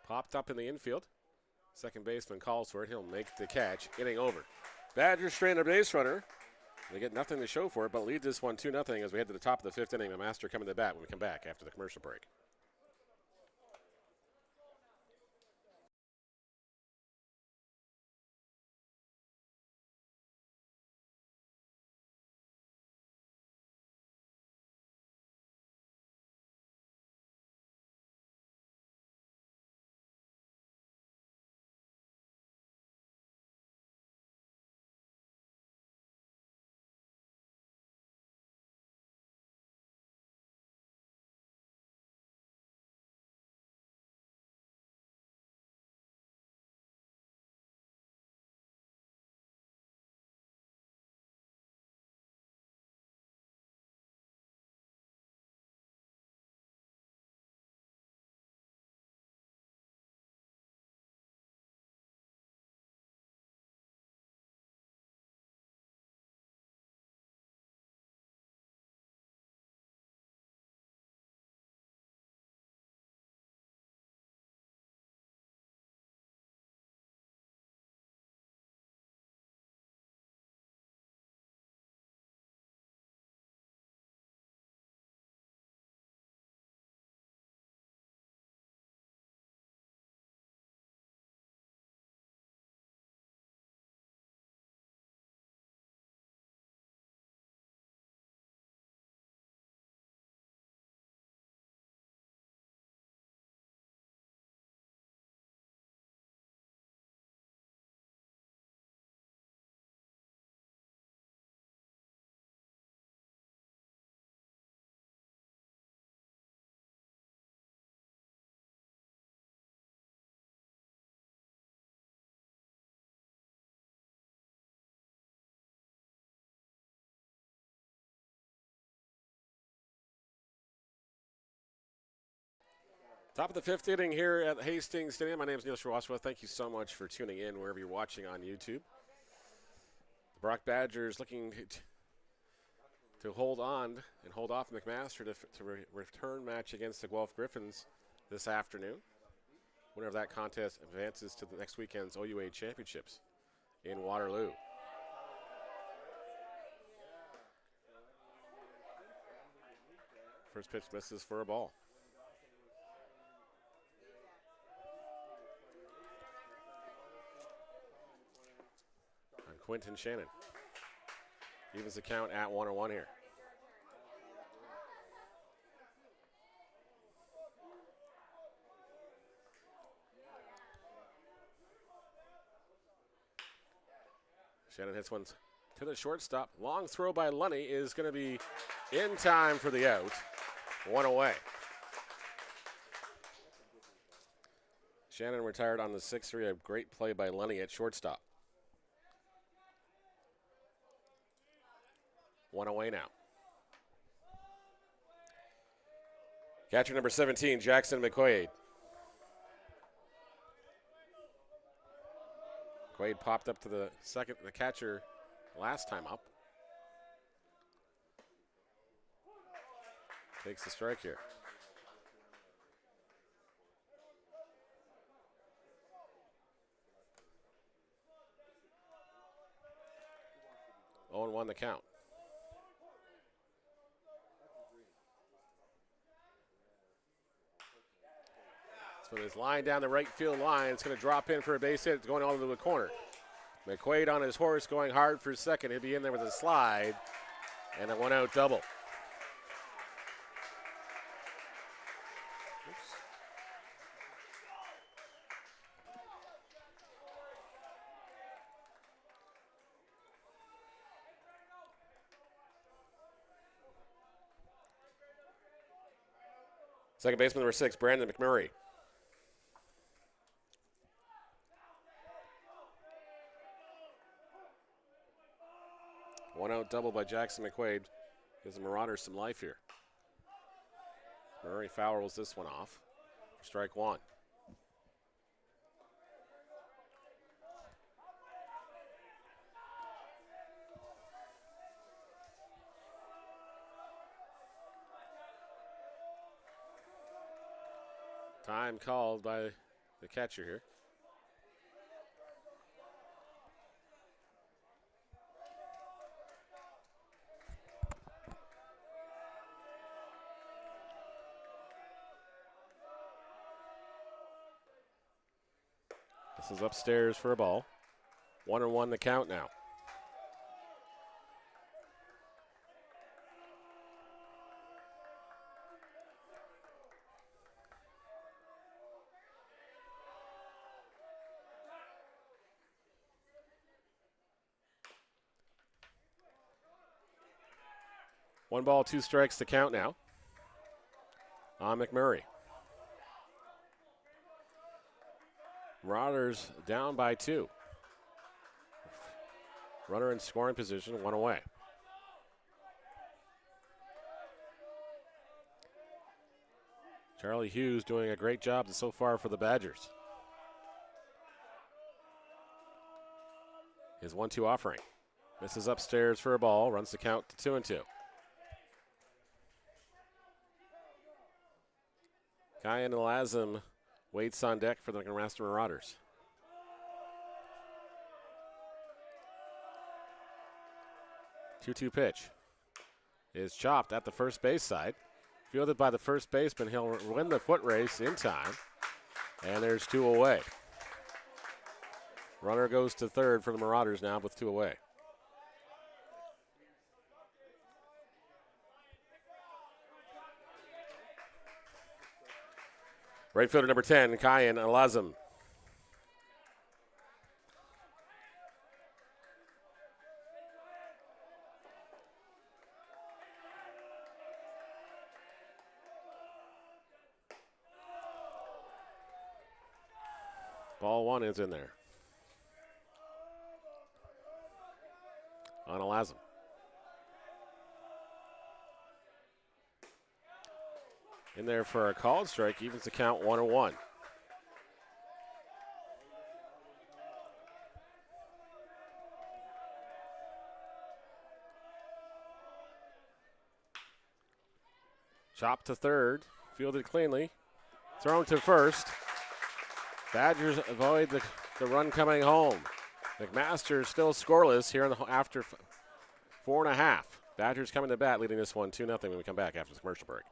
Popped up in the infield. Second baseman calls for it. He'll make the catch. Inning over. Badgers stranded a base runner. They get nothing to show for it, but lead this one 2-0 as we head to the top of the 5th inning. McMaster coming to bat when we come back after the commercial break. Top of the fifth inning here at Hastings Stadium. My name is Neil Shrivastava. Thank you so much for tuning in wherever you're watching on YouTube. The Brock Badgers looking to hold on and hold off McMaster to return match against the Guelph Griffins this afternoon. Winner of that contest advances to the next weekend's OUA Championships in Waterloo. First pitch misses for a ball. On Quentin Shannon. Evens the count at 1-1 here. Shannon hits one to the shortstop. Long throw by Lunny is going to be in time for the out. One away. Shannon retired on the 6-3. A great play by Lunny at shortstop. One away now. Catcher number 17, Jackson McQuaid. McQuaid popped up to the catcher last time up. Takes the strike here. Oh, and 1 the count. So this line down the right field line. It's going to drop in for a base hit. It's going all the way to the corner. McQuaid on his horse going hard for second. He'll be in there with a slide and a 1-out double. Second baseman number 6, Brandon McMurray. One-out double by Jackson McQuaid. Gives the Marauders some life here. Murray fouls this one off. Strike 1. Time called by the catcher here. This is upstairs for a ball. 1-1 the count now. One ball, 2 strikes to count now on McMurray. Marauders down by 2. Runner in scoring position, 1 away. Charlie Hughes doing a great job so far for the Badgers. His 1-2 offering. Misses upstairs for a ball, runs the count to 2-2. Kyan Lazem waits on deck for the McMaster Marauders. Two-two pitch is chopped at the first base side. Fielded by the first baseman. He'll win the foot race in time. And there's 2 away. Runner goes to third for the Marauders now with 2 away. Right fielder number 10, Kyan Lazem. Ball 1 is in there. On Lazem. in there for a called strike, evens the count 1-1. Chop to third, fielded cleanly, thrown to first. Badgers avoid the run coming home. McMaster still scoreless here after 4.5. Badgers coming to bat, leading this one 2-0 when we come back after the commercial break.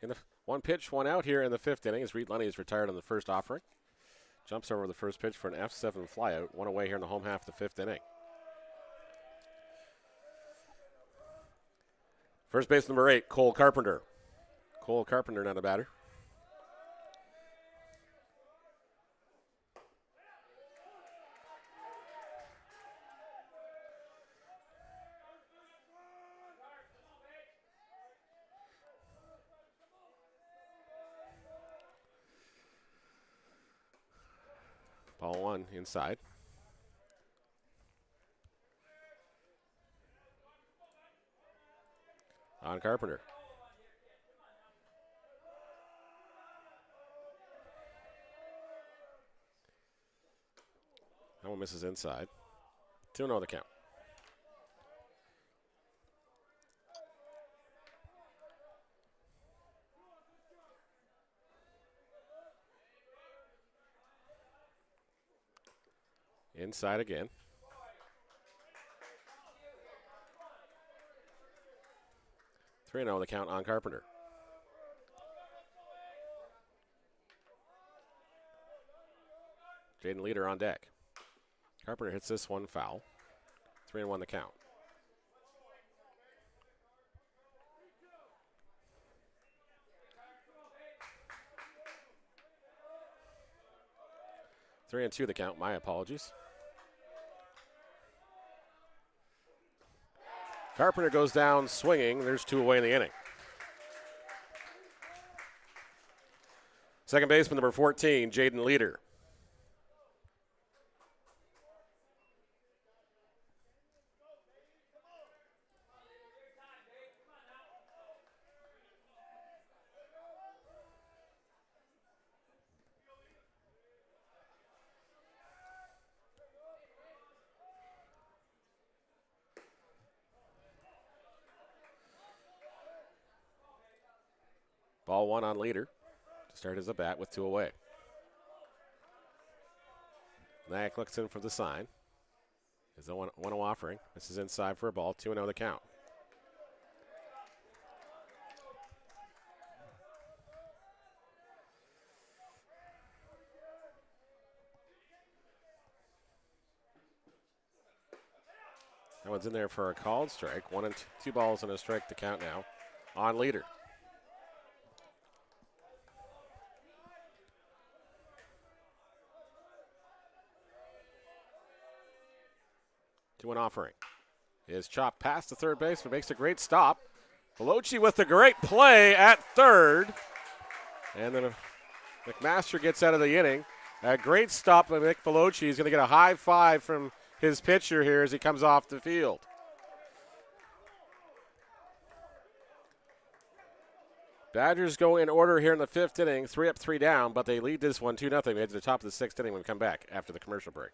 In the one pitch, one out here in the 5th inning as Reed Lunny is retired on the first offering. Jumps over the first pitch for an F7 flyout. One away here in the home half of the 5th inning. First base number 8, Cole Carpenter. Cole Carpenter now the batter. Ball 1 inside. On Carpenter. That one misses inside. 2-0 the count. Inside again. Three 0 the count on Carpenter. Jaden Leader on deck. Carpenter hits this one foul. 3-1 the count. Three and 2 the count. My apologies. Carpenter goes down swinging. There's 2 away in the inning. Second baseman number 14, Jaden Leader. Ball one on leader to start his at-bat with 2 away. Nyack looks in for the sign. Is the 1-0 offering. This is inside for a ball. 2-0 the count. That one's in there for a called strike. 1 and 2 balls and a strike to count now on leader. To an offering. Is chopped past the third baseman, makes a great stop. Veloci with a great play at third. And then McMaster gets out of the inning. A great stop by Mick Veloci. He's going to get a high five from his pitcher here as he comes off the field. Badgers go in order here in the 5th inning, 3 up, 3 down, but they lead this one 2-0. We head to the top of the 6th inning when we come back after the commercial break.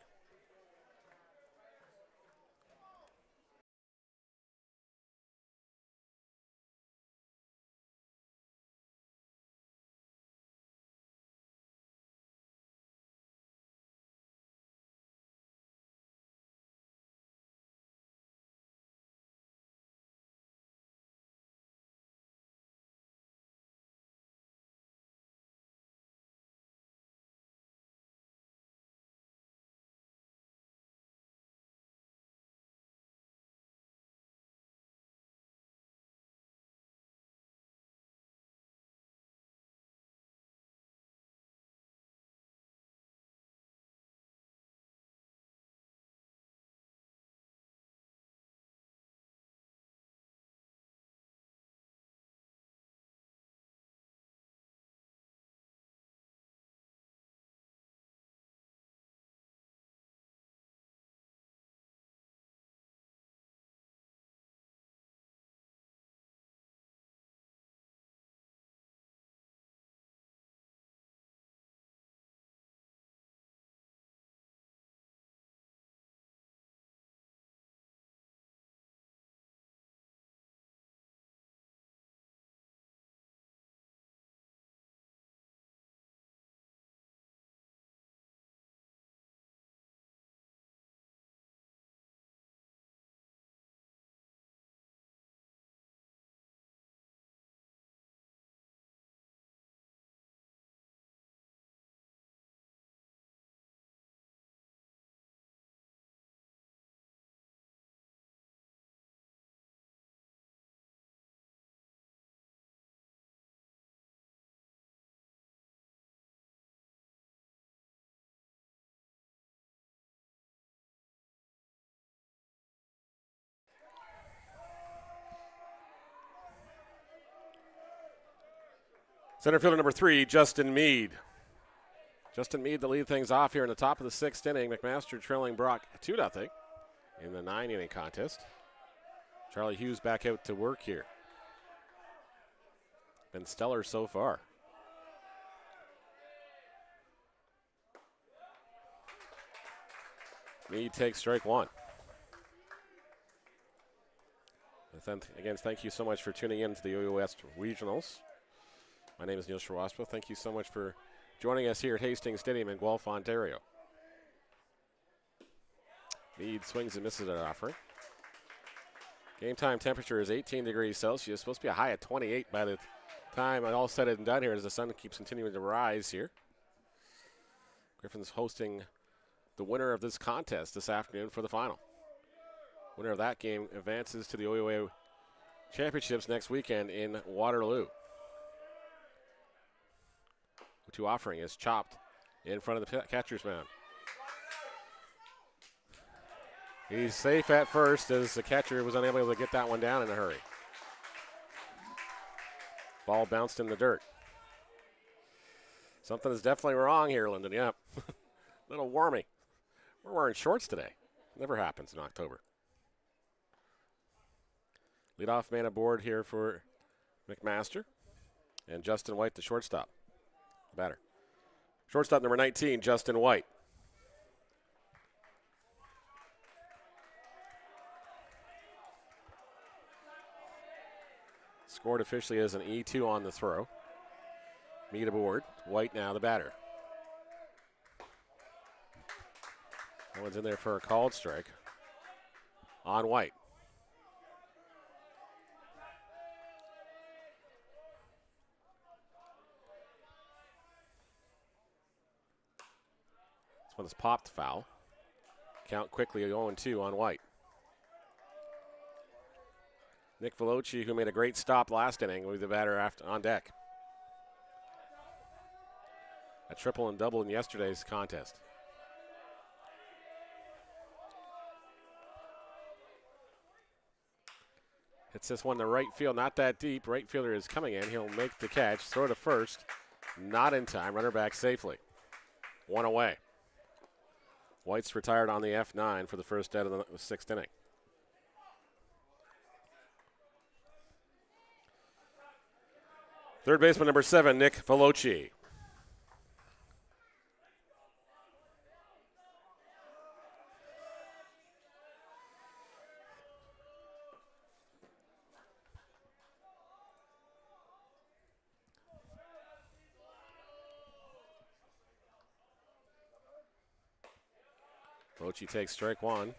Center fielder number 3, Justin Meade. Justin Meade to lead things off here in the top of the 6th inning. McMaster trailing Brock 2-0 in the 9-inning contest. Charlie Hughes back out to work here. Been stellar so far. Meade takes strike 1. Again, thank you so much for tuning in to the OUA West Regionals. My name is Neil Shrewaspo. Thank you so much for joining us here at Hastings Stadium in Guelph, Ontario. Meade swings and misses an offering. Game time temperature is 18 degrees Celsius. Supposed to be a high of 28 by the time all said and done here as the sun keeps continuing to rise here. Griffin's hosting the winner of this contest this afternoon for the final. Winner of that game advances to the OUA Championships next weekend in Waterloo. 2 offering is chopped in front of the catcher's mound. He's safe at first as the catcher was unable to get that one down in a hurry. Ball bounced in the dirt. Something is definitely wrong here, Lyndon. Yep. A little warmy. We're wearing shorts today. Never happens in October. Leadoff man aboard here for McMaster. And Justin White, the shortstop. Batter. Shortstop number 19, Justin White. Scored officially as an E2 on the throw. Meet aboard. White now the batter. That one's in there for a called strike on White. This one's popped foul. Count quickly 0-2 on White. Nick Veloci, who made a great stop last inning, will be the batter on deck. A triple and double in yesterday's contest. Hits this one to right field, not that deep. Right fielder is coming in. He'll make the catch, throw to first. Not in time. Runner back safely. One away. White's retired on the F9 for the first out of the sixth inning. Third baseman number 7, Nick Veloci. Veloci takes strike one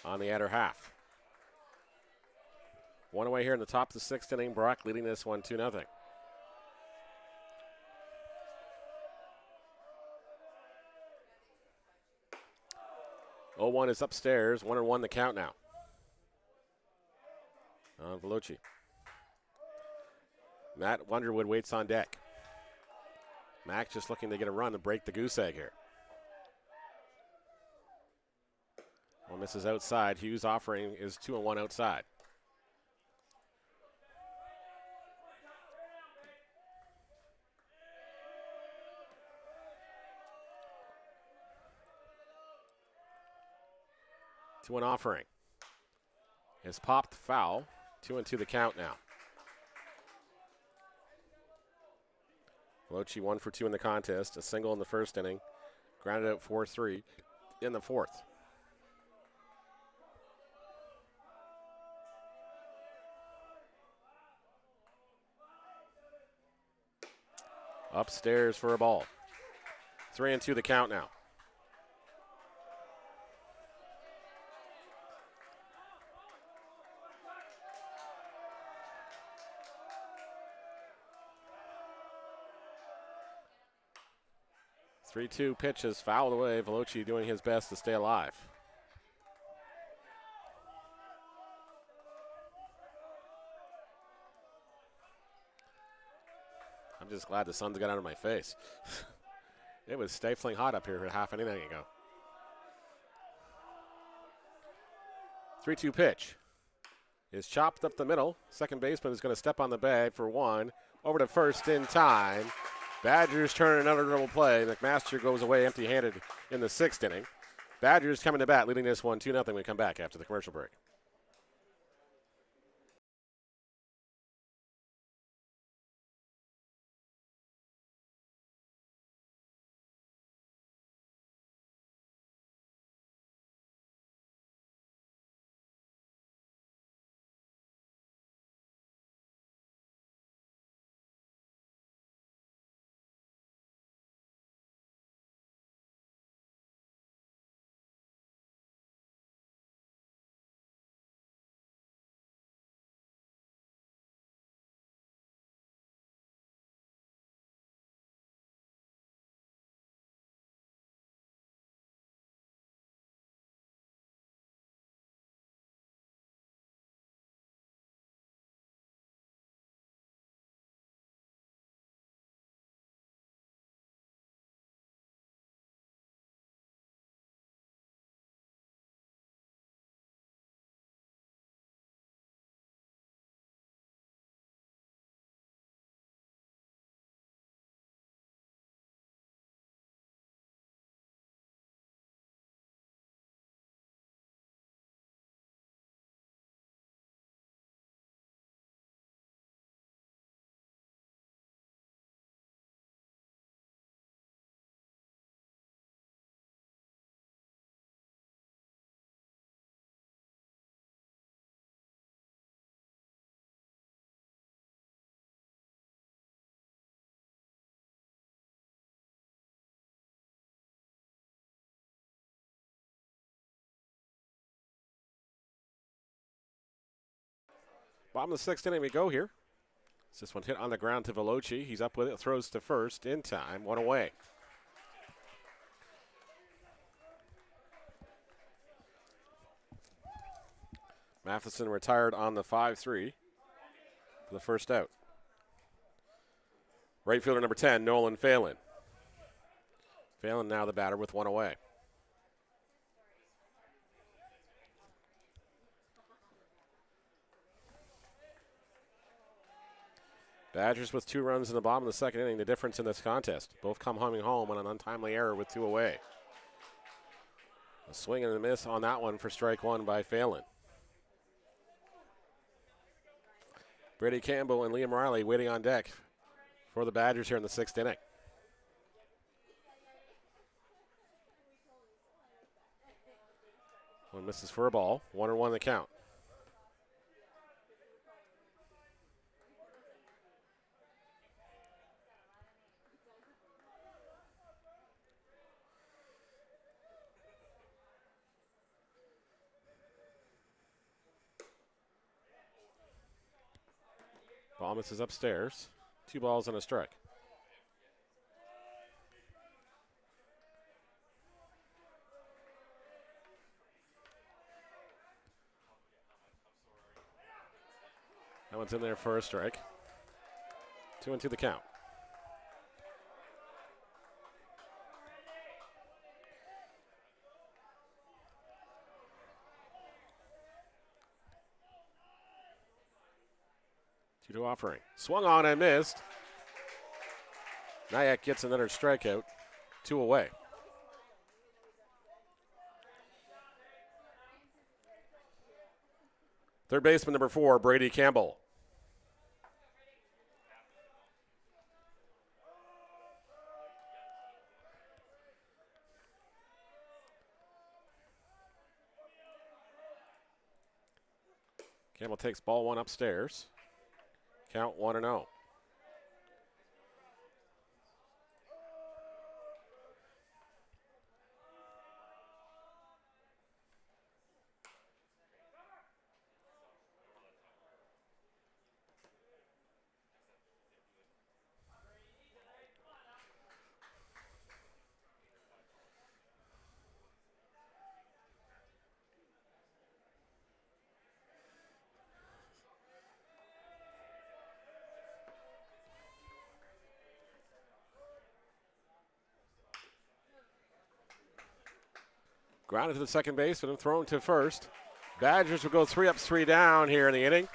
on the outer half. One away here in the top of the sixth inning. Brock leading this one 2-0. Oh, 1 is upstairs. 1-1 the count now on Veloci. Matt Wonderwood waits on deck. Mac just looking to get a run to break the goose egg here. One misses outside. Hughes' offering is 2-1 outside. To an offering. Is popped foul. 2-2 the count now. Veloci 1 for 2 in the contest. A single in the first inning. Grounded out 4-3 in the fourth. Upstairs for a ball. 3-2 the count now. Three-two pitch is fouled away. Veloci doing his best to stay alive. I'm just glad the sun's got out of my face. It was stifling hot up here for half an inning ago. 3-2 pitch is chopped up the middle. Second baseman is going to step on the bag for one. Over to first in time. Badgers turn another double play. McMaster goes away empty-handed in the sixth inning. Badgers coming to bat, leading this one 2-0 when we come back after the commercial break. Bottom of the sixth inning we go here. This one hit on the ground to Veloci. He's up with it, throws to first in time, one away. Matheson retired on the 5-3 for the first out. Right fielder number 10, Nolan Phelan. Phelan now the batter with one away. Badgers with 2 runs in the bottom of the second inning, the difference in this contest. Both come homing home on an untimely error with 2 away. A swing and a miss on that one for strike 1 by Phelan. Brady Campbell and Liam Riley waiting on deck for the Badgers here in the 6th inning. One misses for a ball, 1-1 the count. Ball misses upstairs. 2 balls and a strike. That one's in there for a strike. 2-2 the count. Two-two offering. Swung on and missed. Nyack gets another strikeout. 2 away. Third baseman number 4, Brady Campbell. Campbell takes ball 1 upstairs. Count 1-0. Grounded to the second base and thrown to first. Badgers will go 3 up, 3 down here in the inning.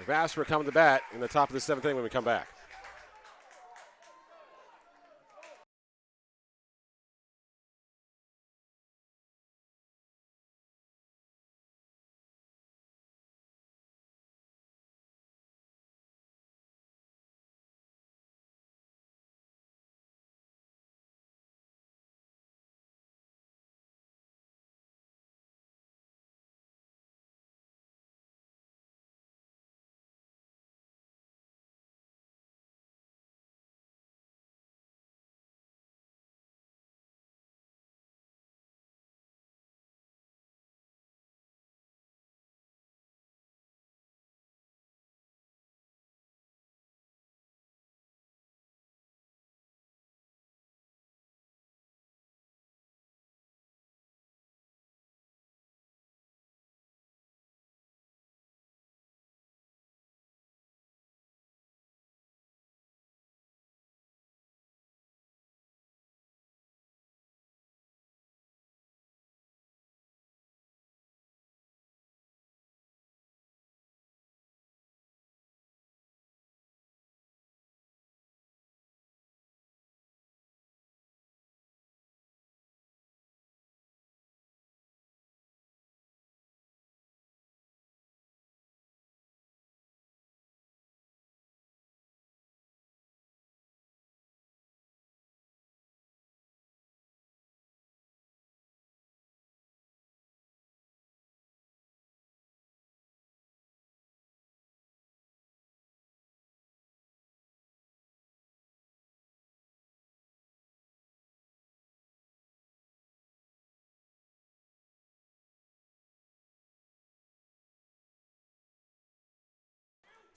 McMaster will come to bat in the top of the 7th inning when we come back.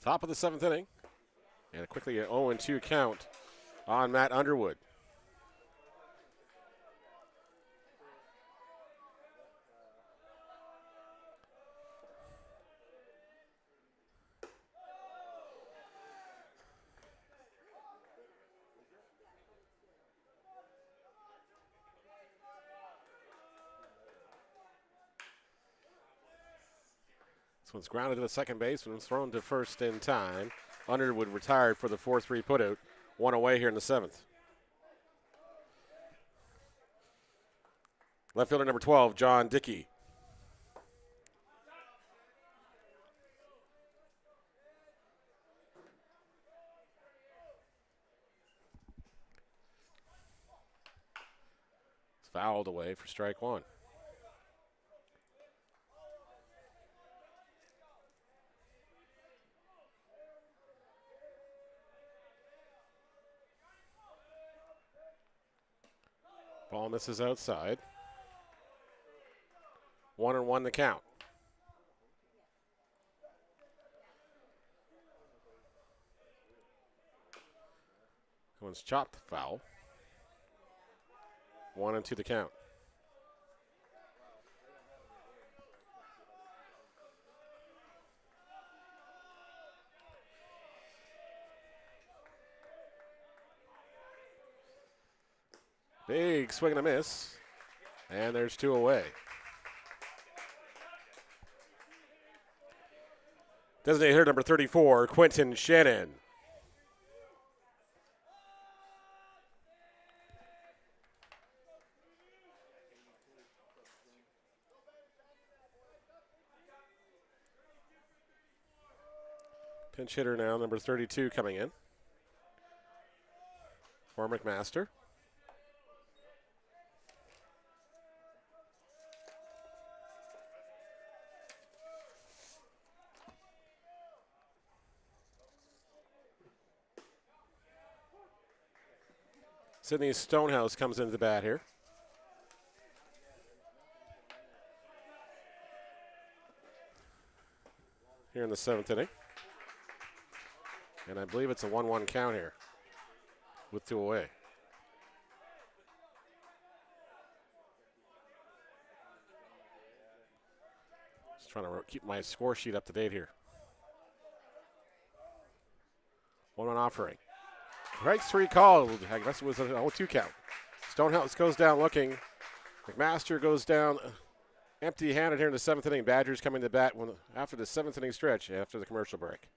Top of the 7th inning. And quickly an 0-2 count on Matt Underwood. This one's grounded to the second base and thrown to first in time. Underwood retired for the 4-3 putout. One away here in the 7th. Left fielder number 12, John Dickey. It's fouled away for strike one. Ball misses outside. 1-1 the count. That one's chopped foul. 1-2 the count. Big swing and a miss. And there's two away. Designated hitter number 34, Quentin Shannon. Pinch hitter now, number 32 coming in for McMaster. Sidney Stonehouse comes into the bat here. Here in the 7th inning. And I believe it's a 1-1 count here with two away. Just trying to keep my score sheet up to date here. 1-1 offering. Strike three called. I guess it was an 0-2 count. Stonehouse goes down looking. McMaster goes down empty-handed here in the 7th inning. Badgers coming to bat after the 7th inning stretch after the commercial break.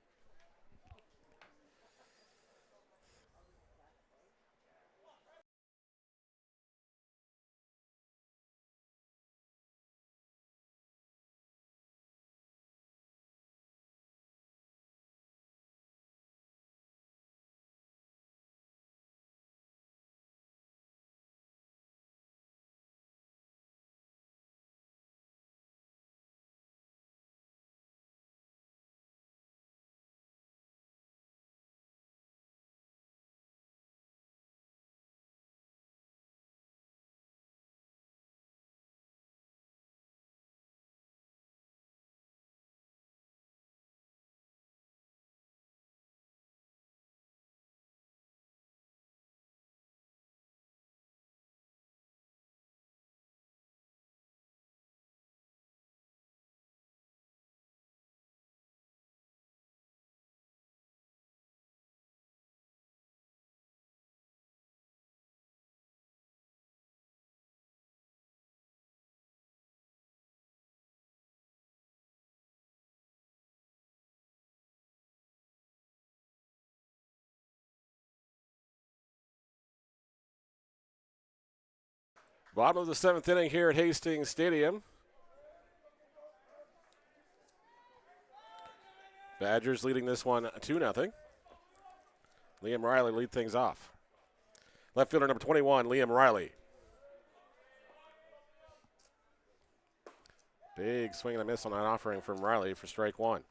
Bottom of the 7th inning here at Hastings Stadium. Badgers leading this one 2-0. Liam Riley lead things off. Left fielder number 21, Liam Riley. Big swing and a miss on that offering from Riley for strike one.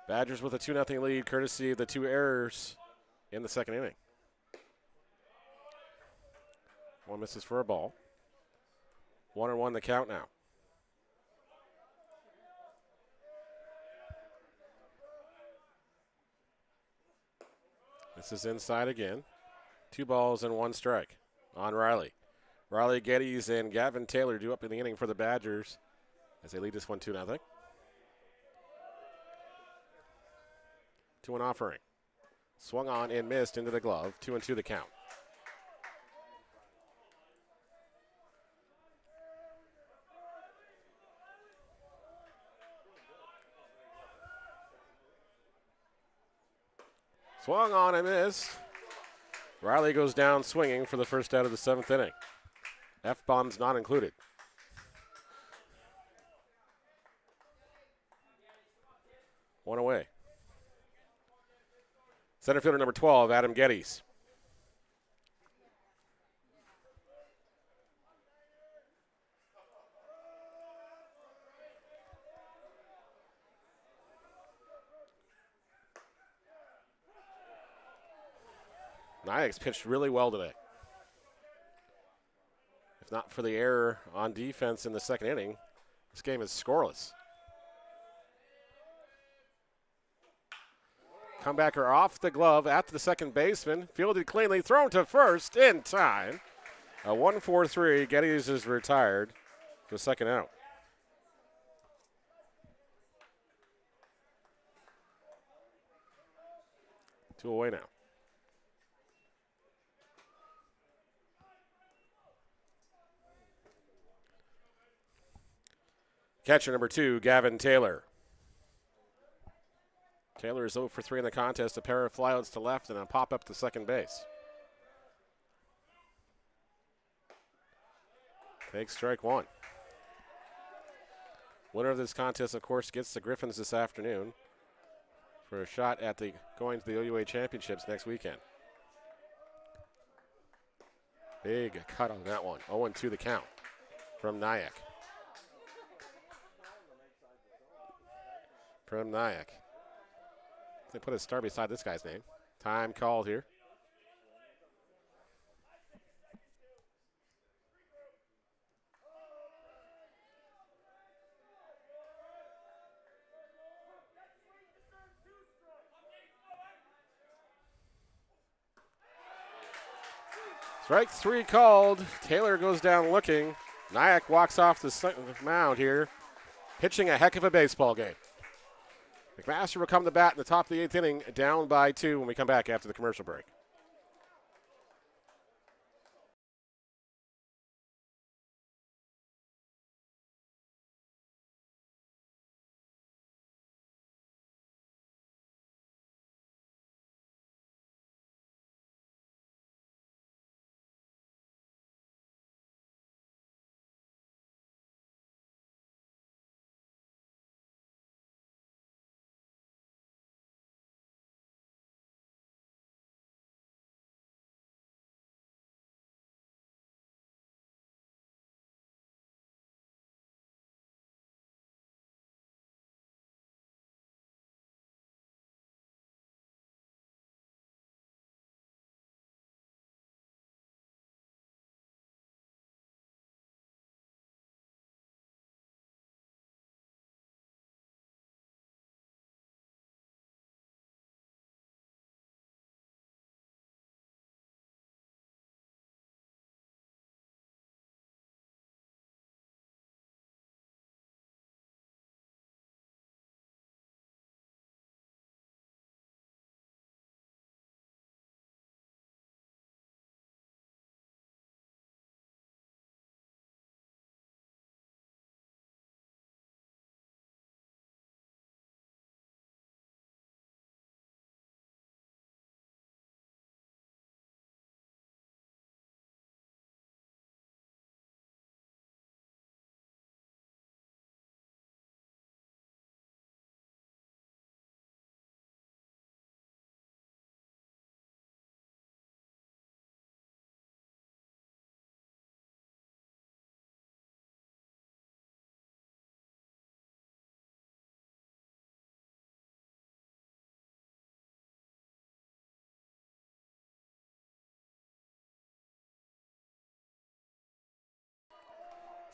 Badgers with a 2-0 lead, courtesy of the two errors in the 2nd inning. One misses for a ball. 1-1 the count now. This is inside again. 2 balls and 1 strike on Riley. Riley Geddes and Gavin Taylor due up in the inning for the Badgers as they lead this one 2-0. 2-1 offering. Swung on and missed into the glove. 2-2 the count. Swung on and missed. Riley goes down swinging for the first out of the 7th inning. F-bombs not included. One away. Center fielder number 12, Adam Geddes. Nyack's pitched really well today. If not for the error on defense in the 2nd inning, this game is scoreless. Comebacker off the glove at the second baseman. Fielded cleanly, thrown to first in time. A 1-4-3. Geddes is retired for the 2nd out. Two away now. Catcher number 2, Gavin Taylor. Taylor is 0 for 3 in the contest. A pair of flyouts to left and a pop up to second base. Takes strike 1. Winner of this contest, of course, gets the Griffins this afternoon for a shot at going to the OUA Championships next weekend. Big cut on that one. 0-2 the count from Nyack. They put a star beside this guy's name. Time called here. Strike 3 called. Taylor goes down looking. Nyack walks off the mound here, pitching a heck of a baseball game. McMaster will come to bat in the top of the 8th inning, down by 2 when we come back after the commercial break.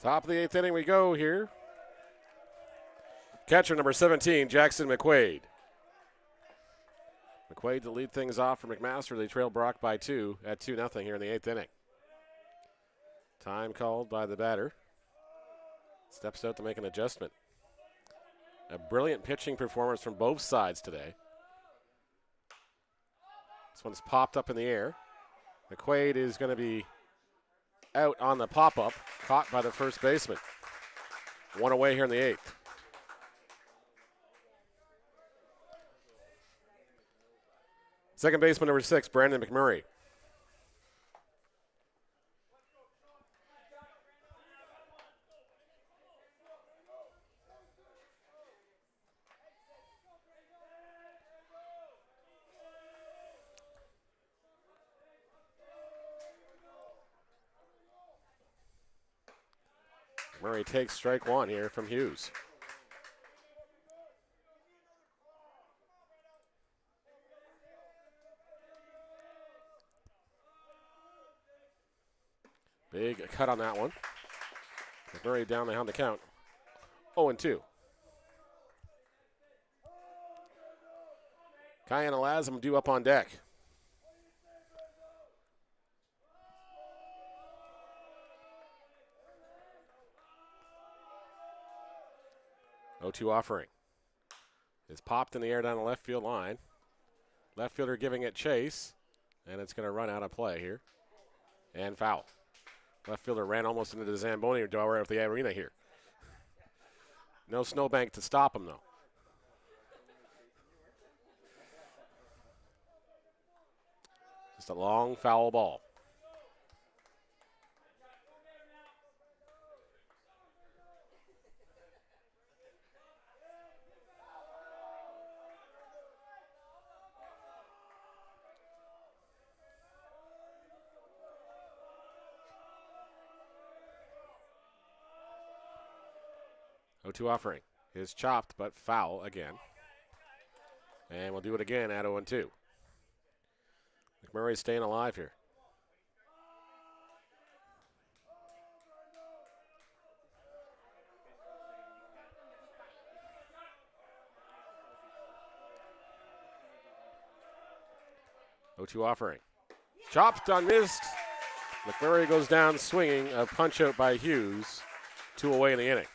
Top of the 8th inning we go here. Catcher number 17, Jackson McQuaid. McQuaid to lead things off for McMaster. They trail Brock by 2 at 2-0 here in the 8th inning. Time called by the batter. Steps out to make an adjustment. A brilliant pitching performance from both sides today. This one's popped up in the air. McQuaid is going to be out on the pop-up, caught by the first baseman. One away here in the 8th. Second baseman number 6, Brandon McMurray. Murray takes strike one here from Hughes. Big cut on that one. McMurray down behind the count. 0-2. Kyan Alazim due up on deck. O2 offering. It's popped in the air down the left field line. Left fielder giving it chase, and it's going to run out of play here. And foul. Left fielder ran almost into the Zamboni door of the arena here. No snowbank to stop him, though. Just a long foul ball. O2 offering is chopped, but foul again. And we'll do it again at 0-2. McMurray's staying alive here. O2 offering. Chopped on missed. McMurray goes down swinging. A punch out by Hughes. 2 away in the inning.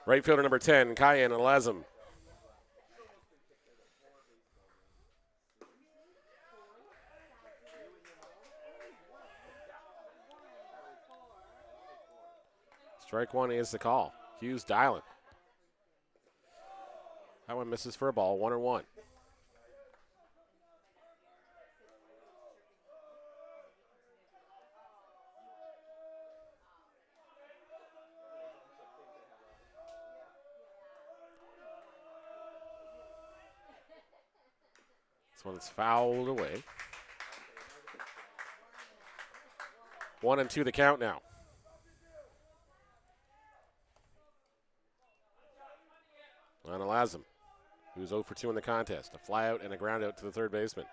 Right fielder number 10, Kyan Alazim. Strike one is the call. Hughes dialing. That one misses for a ball, 1-1. This one's fouled away. 1-2 the count now. On Alazim, who's 0 for 2 in the contest. A fly out and a ground out to the third baseman.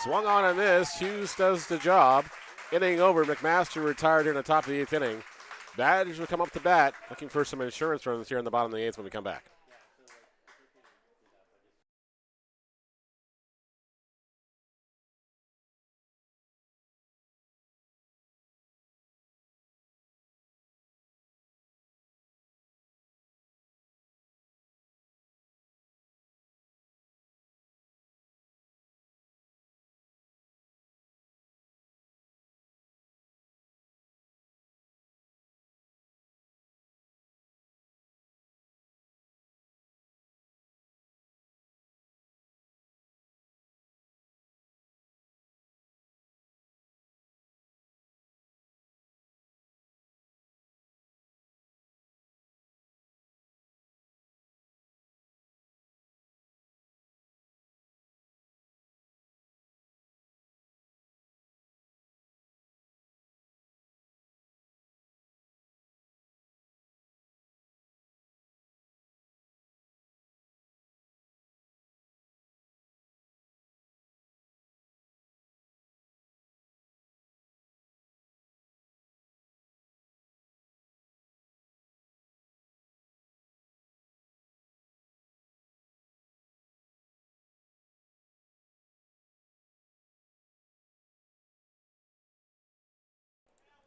Swung on this. Hughes does the job. Inning over. McMaster retired in the top of the 8th inning. Badgers will come up to bat, looking for some insurance runs here in the bottom of the 8th when we come back.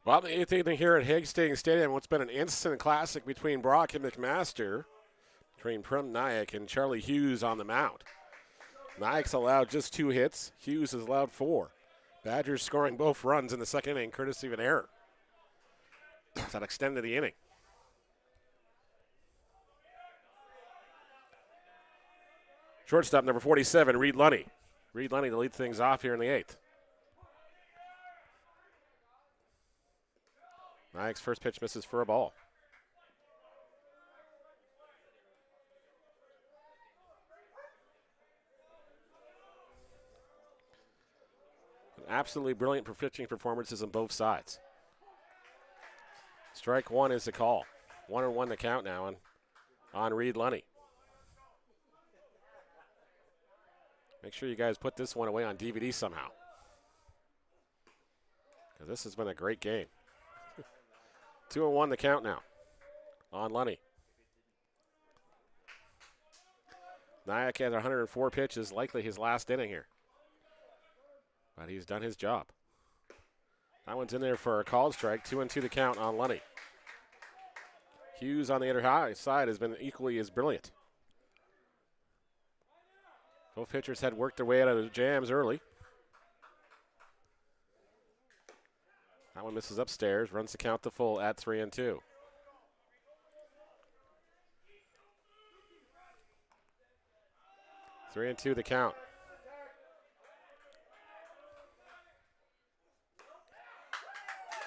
Well, the eighth inning here at Hastings Stadium, what's been an instant classic between Brock and McMaster, between Prem Nayak and Charlie Hughes on the mound. Nayak's allowed just 2 hits. Hughes has allowed 4. Badgers scoring both runs in the second inning, courtesy of an error. That extended the inning. Shortstop number 47, Reed Lunny. Reed Lunny to lead things off here in the 8th. Nayak's first pitch misses for a ball. Absolutely brilliant pitching performances on both sides. Strike 1 is the call. 1-1 the count now on Reed Lunny. Make sure you guys put this one away on DVD somehow, because this has been a great game. 2-1 the count now on Lunny. Nayak had 104 pitches, likely his last inning here, but he's done his job. That one's in there for a called strike. 2-2 the count on Lunny. Hughes on the other side has been equally as brilliant. Both pitchers had worked their way out of the jams early. That one misses upstairs, runs the count to full at 3-2. Three and two the count.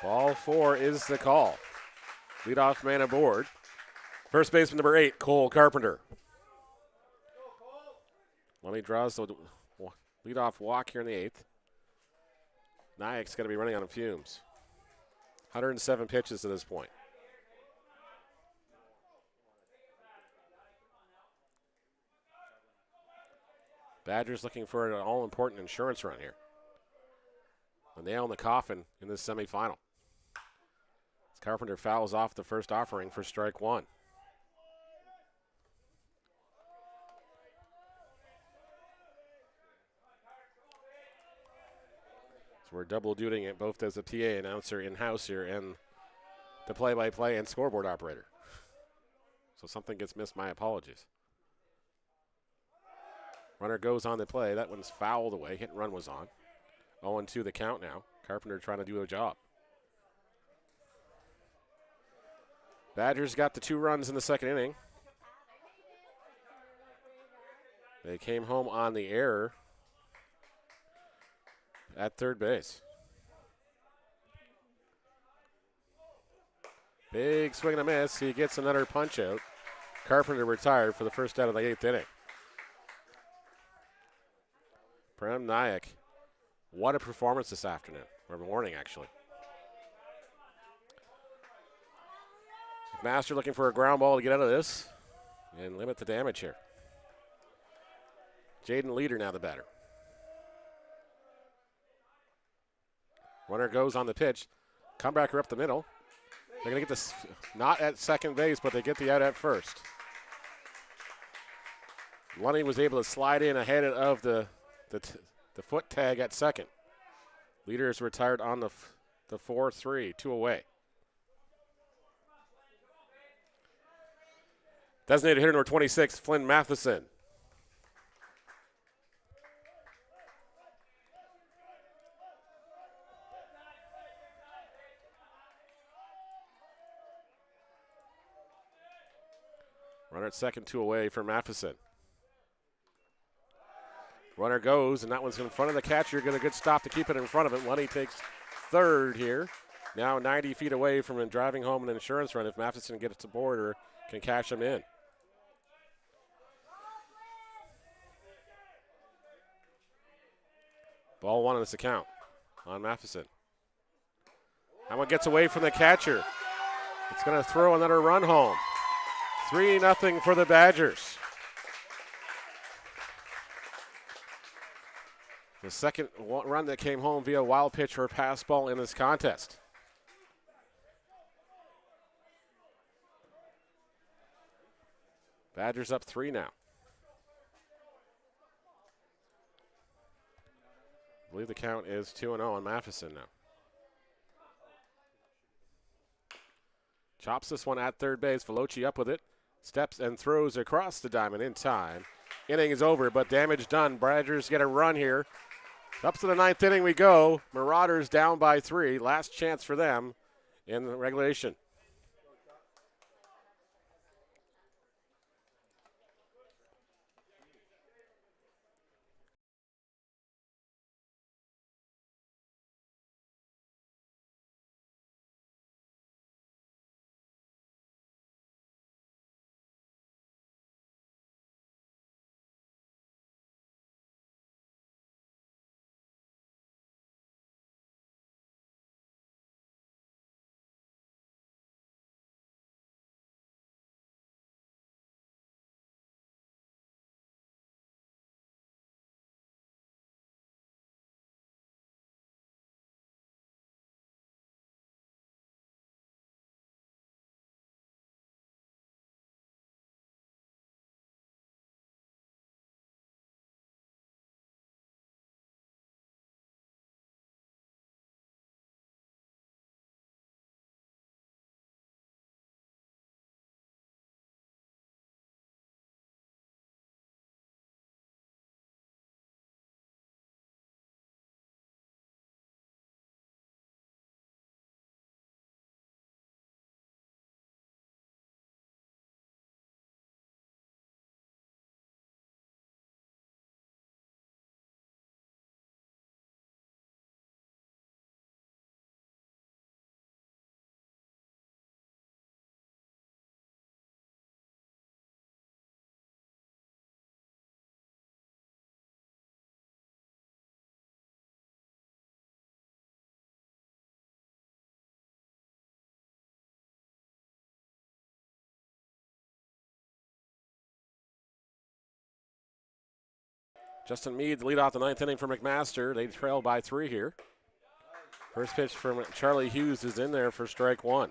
Ball 4 is the call. Leadoff man aboard. First baseman number 8, Cole Carpenter. Lunny draws the leadoff walk here in the 8th. Nayak's going to be running on fumes. 107 pitches to this point. Badgers looking for an all-important insurance run here. A nail in the coffin in this semifinal. As Carpenter fouls off the first offering for strike 1. So we're double dutying it both as a PA announcer in-house here and the play-by-play and scoreboard operator. So something gets missed, my apologies. Runner goes on the play. That one's fouled away. Hit and run was on. 0-2 the count now. Carpenter trying to do a job. Badgers got the 2 runs in the second inning. They came home on the error at third base. Big swing and a miss. He gets another punch out. Carpenter retired for the first out of the 8th inning. Prem Nayak, what a performance this afternoon, or morning actually. McMaster looking for a ground ball to get out of this and limit the damage here. Jaden Leader now the batter. Runner goes on the pitch. Comebacker up the middle. They're going to get this not at second base, but they get the out at first. Lunny was able to slide in ahead of the foot tag at second. Leader is retired on the 4-3, 2 away. Designated hitter number 26, Flynn Matheson. Runner at second, 2 away for Matheson. Runner goes, and that one's in front of the catcher. Get a good stop to keep it in front of it. Lunny takes third here. Now 90 feet away from him driving home an insurance run if Matheson gets aboard or can cash him in. Ball 1 on this account on Matheson. That one gets away from the catcher. It's going to throw another run home. 3-0 for the Badgers. The second run that came home via wild pitch or pass ball in this contest. Badgers up 3 now. I believe the count is 2-0 on Matheson now. Chops this one at third base. Veloci up with it. Steps and throws across the diamond in time. Inning is over, but damage done. Badgers get a run here. Up to the ninth inning we go. Marauders down by 3. Last chance for them in the regulation. Justin Meade lead off the ninth inning for McMaster. They trail by 3 here. First pitch from Charlie Hughes is in there for strike 1.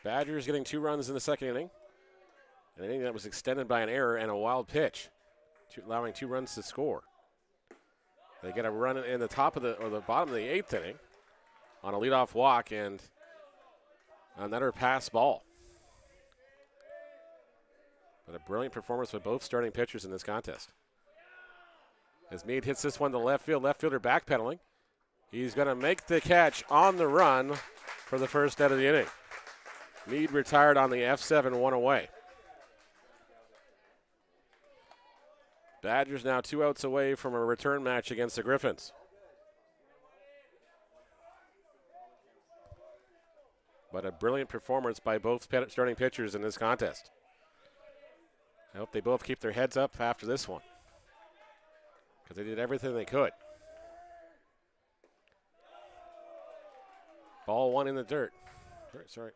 Badgers getting 2 runs in the second inning. An inning that was extended by an error and a wild pitch, allowing 2 runs to score. They get a run in the bottom of the 8th inning on a leadoff walk and another pass ball. But a brilliant performance by both starting pitchers in this contest. As Meade hits this one to left field, left fielder backpedaling. He's going to make the catch on the run for the first out of the inning. Meade retired on the F7, 1 away. Badgers now 2 outs away from a return match against the Griffins. But a brilliant performance by both starting pitchers in this contest. I hope they both keep their heads up after this one, because they did everything they could. Ball 1 in the dirt. Sorry.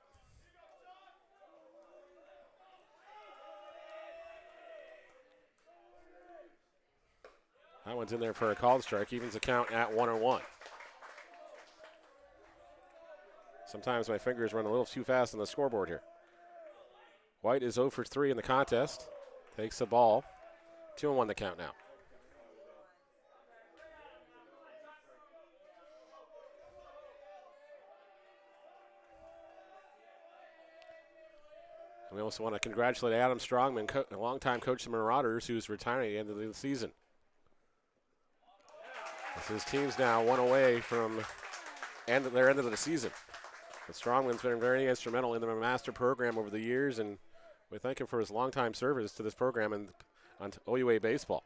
That one's in there for a called strike. Evens the count at 1-1. Sometimes my fingers run a little too fast on the scoreboard here. White is 0 for 3 in the contest. Takes the ball. 2-1 the count now. We also want to congratulate Adam Strongman, a longtime coach of the Marauders, who's retiring at the end of the season. His team's now 1 away from their end of the season. But Strongman's been very instrumental in the McMaster program over the years, and we thank him for his longtime service to this program and on OUA baseball.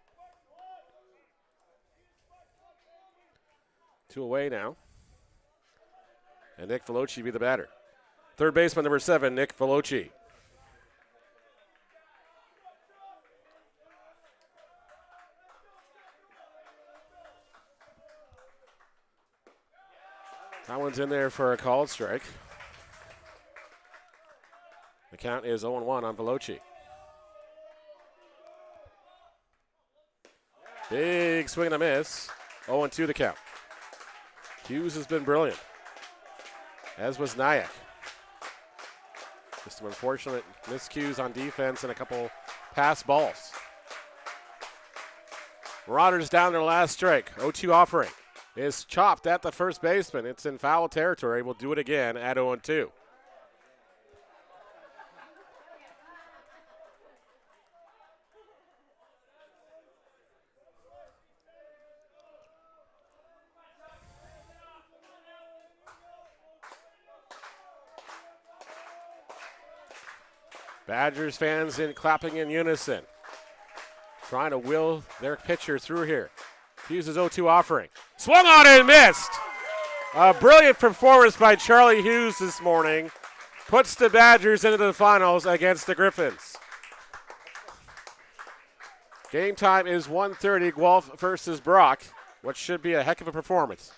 2 away now. And Nick Veloci be the batter. Third baseman, number 7, Nick Veloci. That one's in there for a called strike. The count is 0-1 on Veloci. Big swing and a miss. 0-2 the count. Hughes has been brilliant, as was Nyack. Just some unfortunate miscues on defense and a couple pass balls. Marauders down their last strike. 0-2 offering. is chopped at the first baseman. It's in foul territory. We'll do it again at 0-2. Badgers fans clapping in unison, trying to will their pitcher through here. Hughes' 0-2 offering. Swung on and missed. A brilliant performance by Charlie Hughes this morning puts the Badgers into the finals against the Griffins. Game time is 1:30, Guelph versus Brock. What should be a heck of a performance.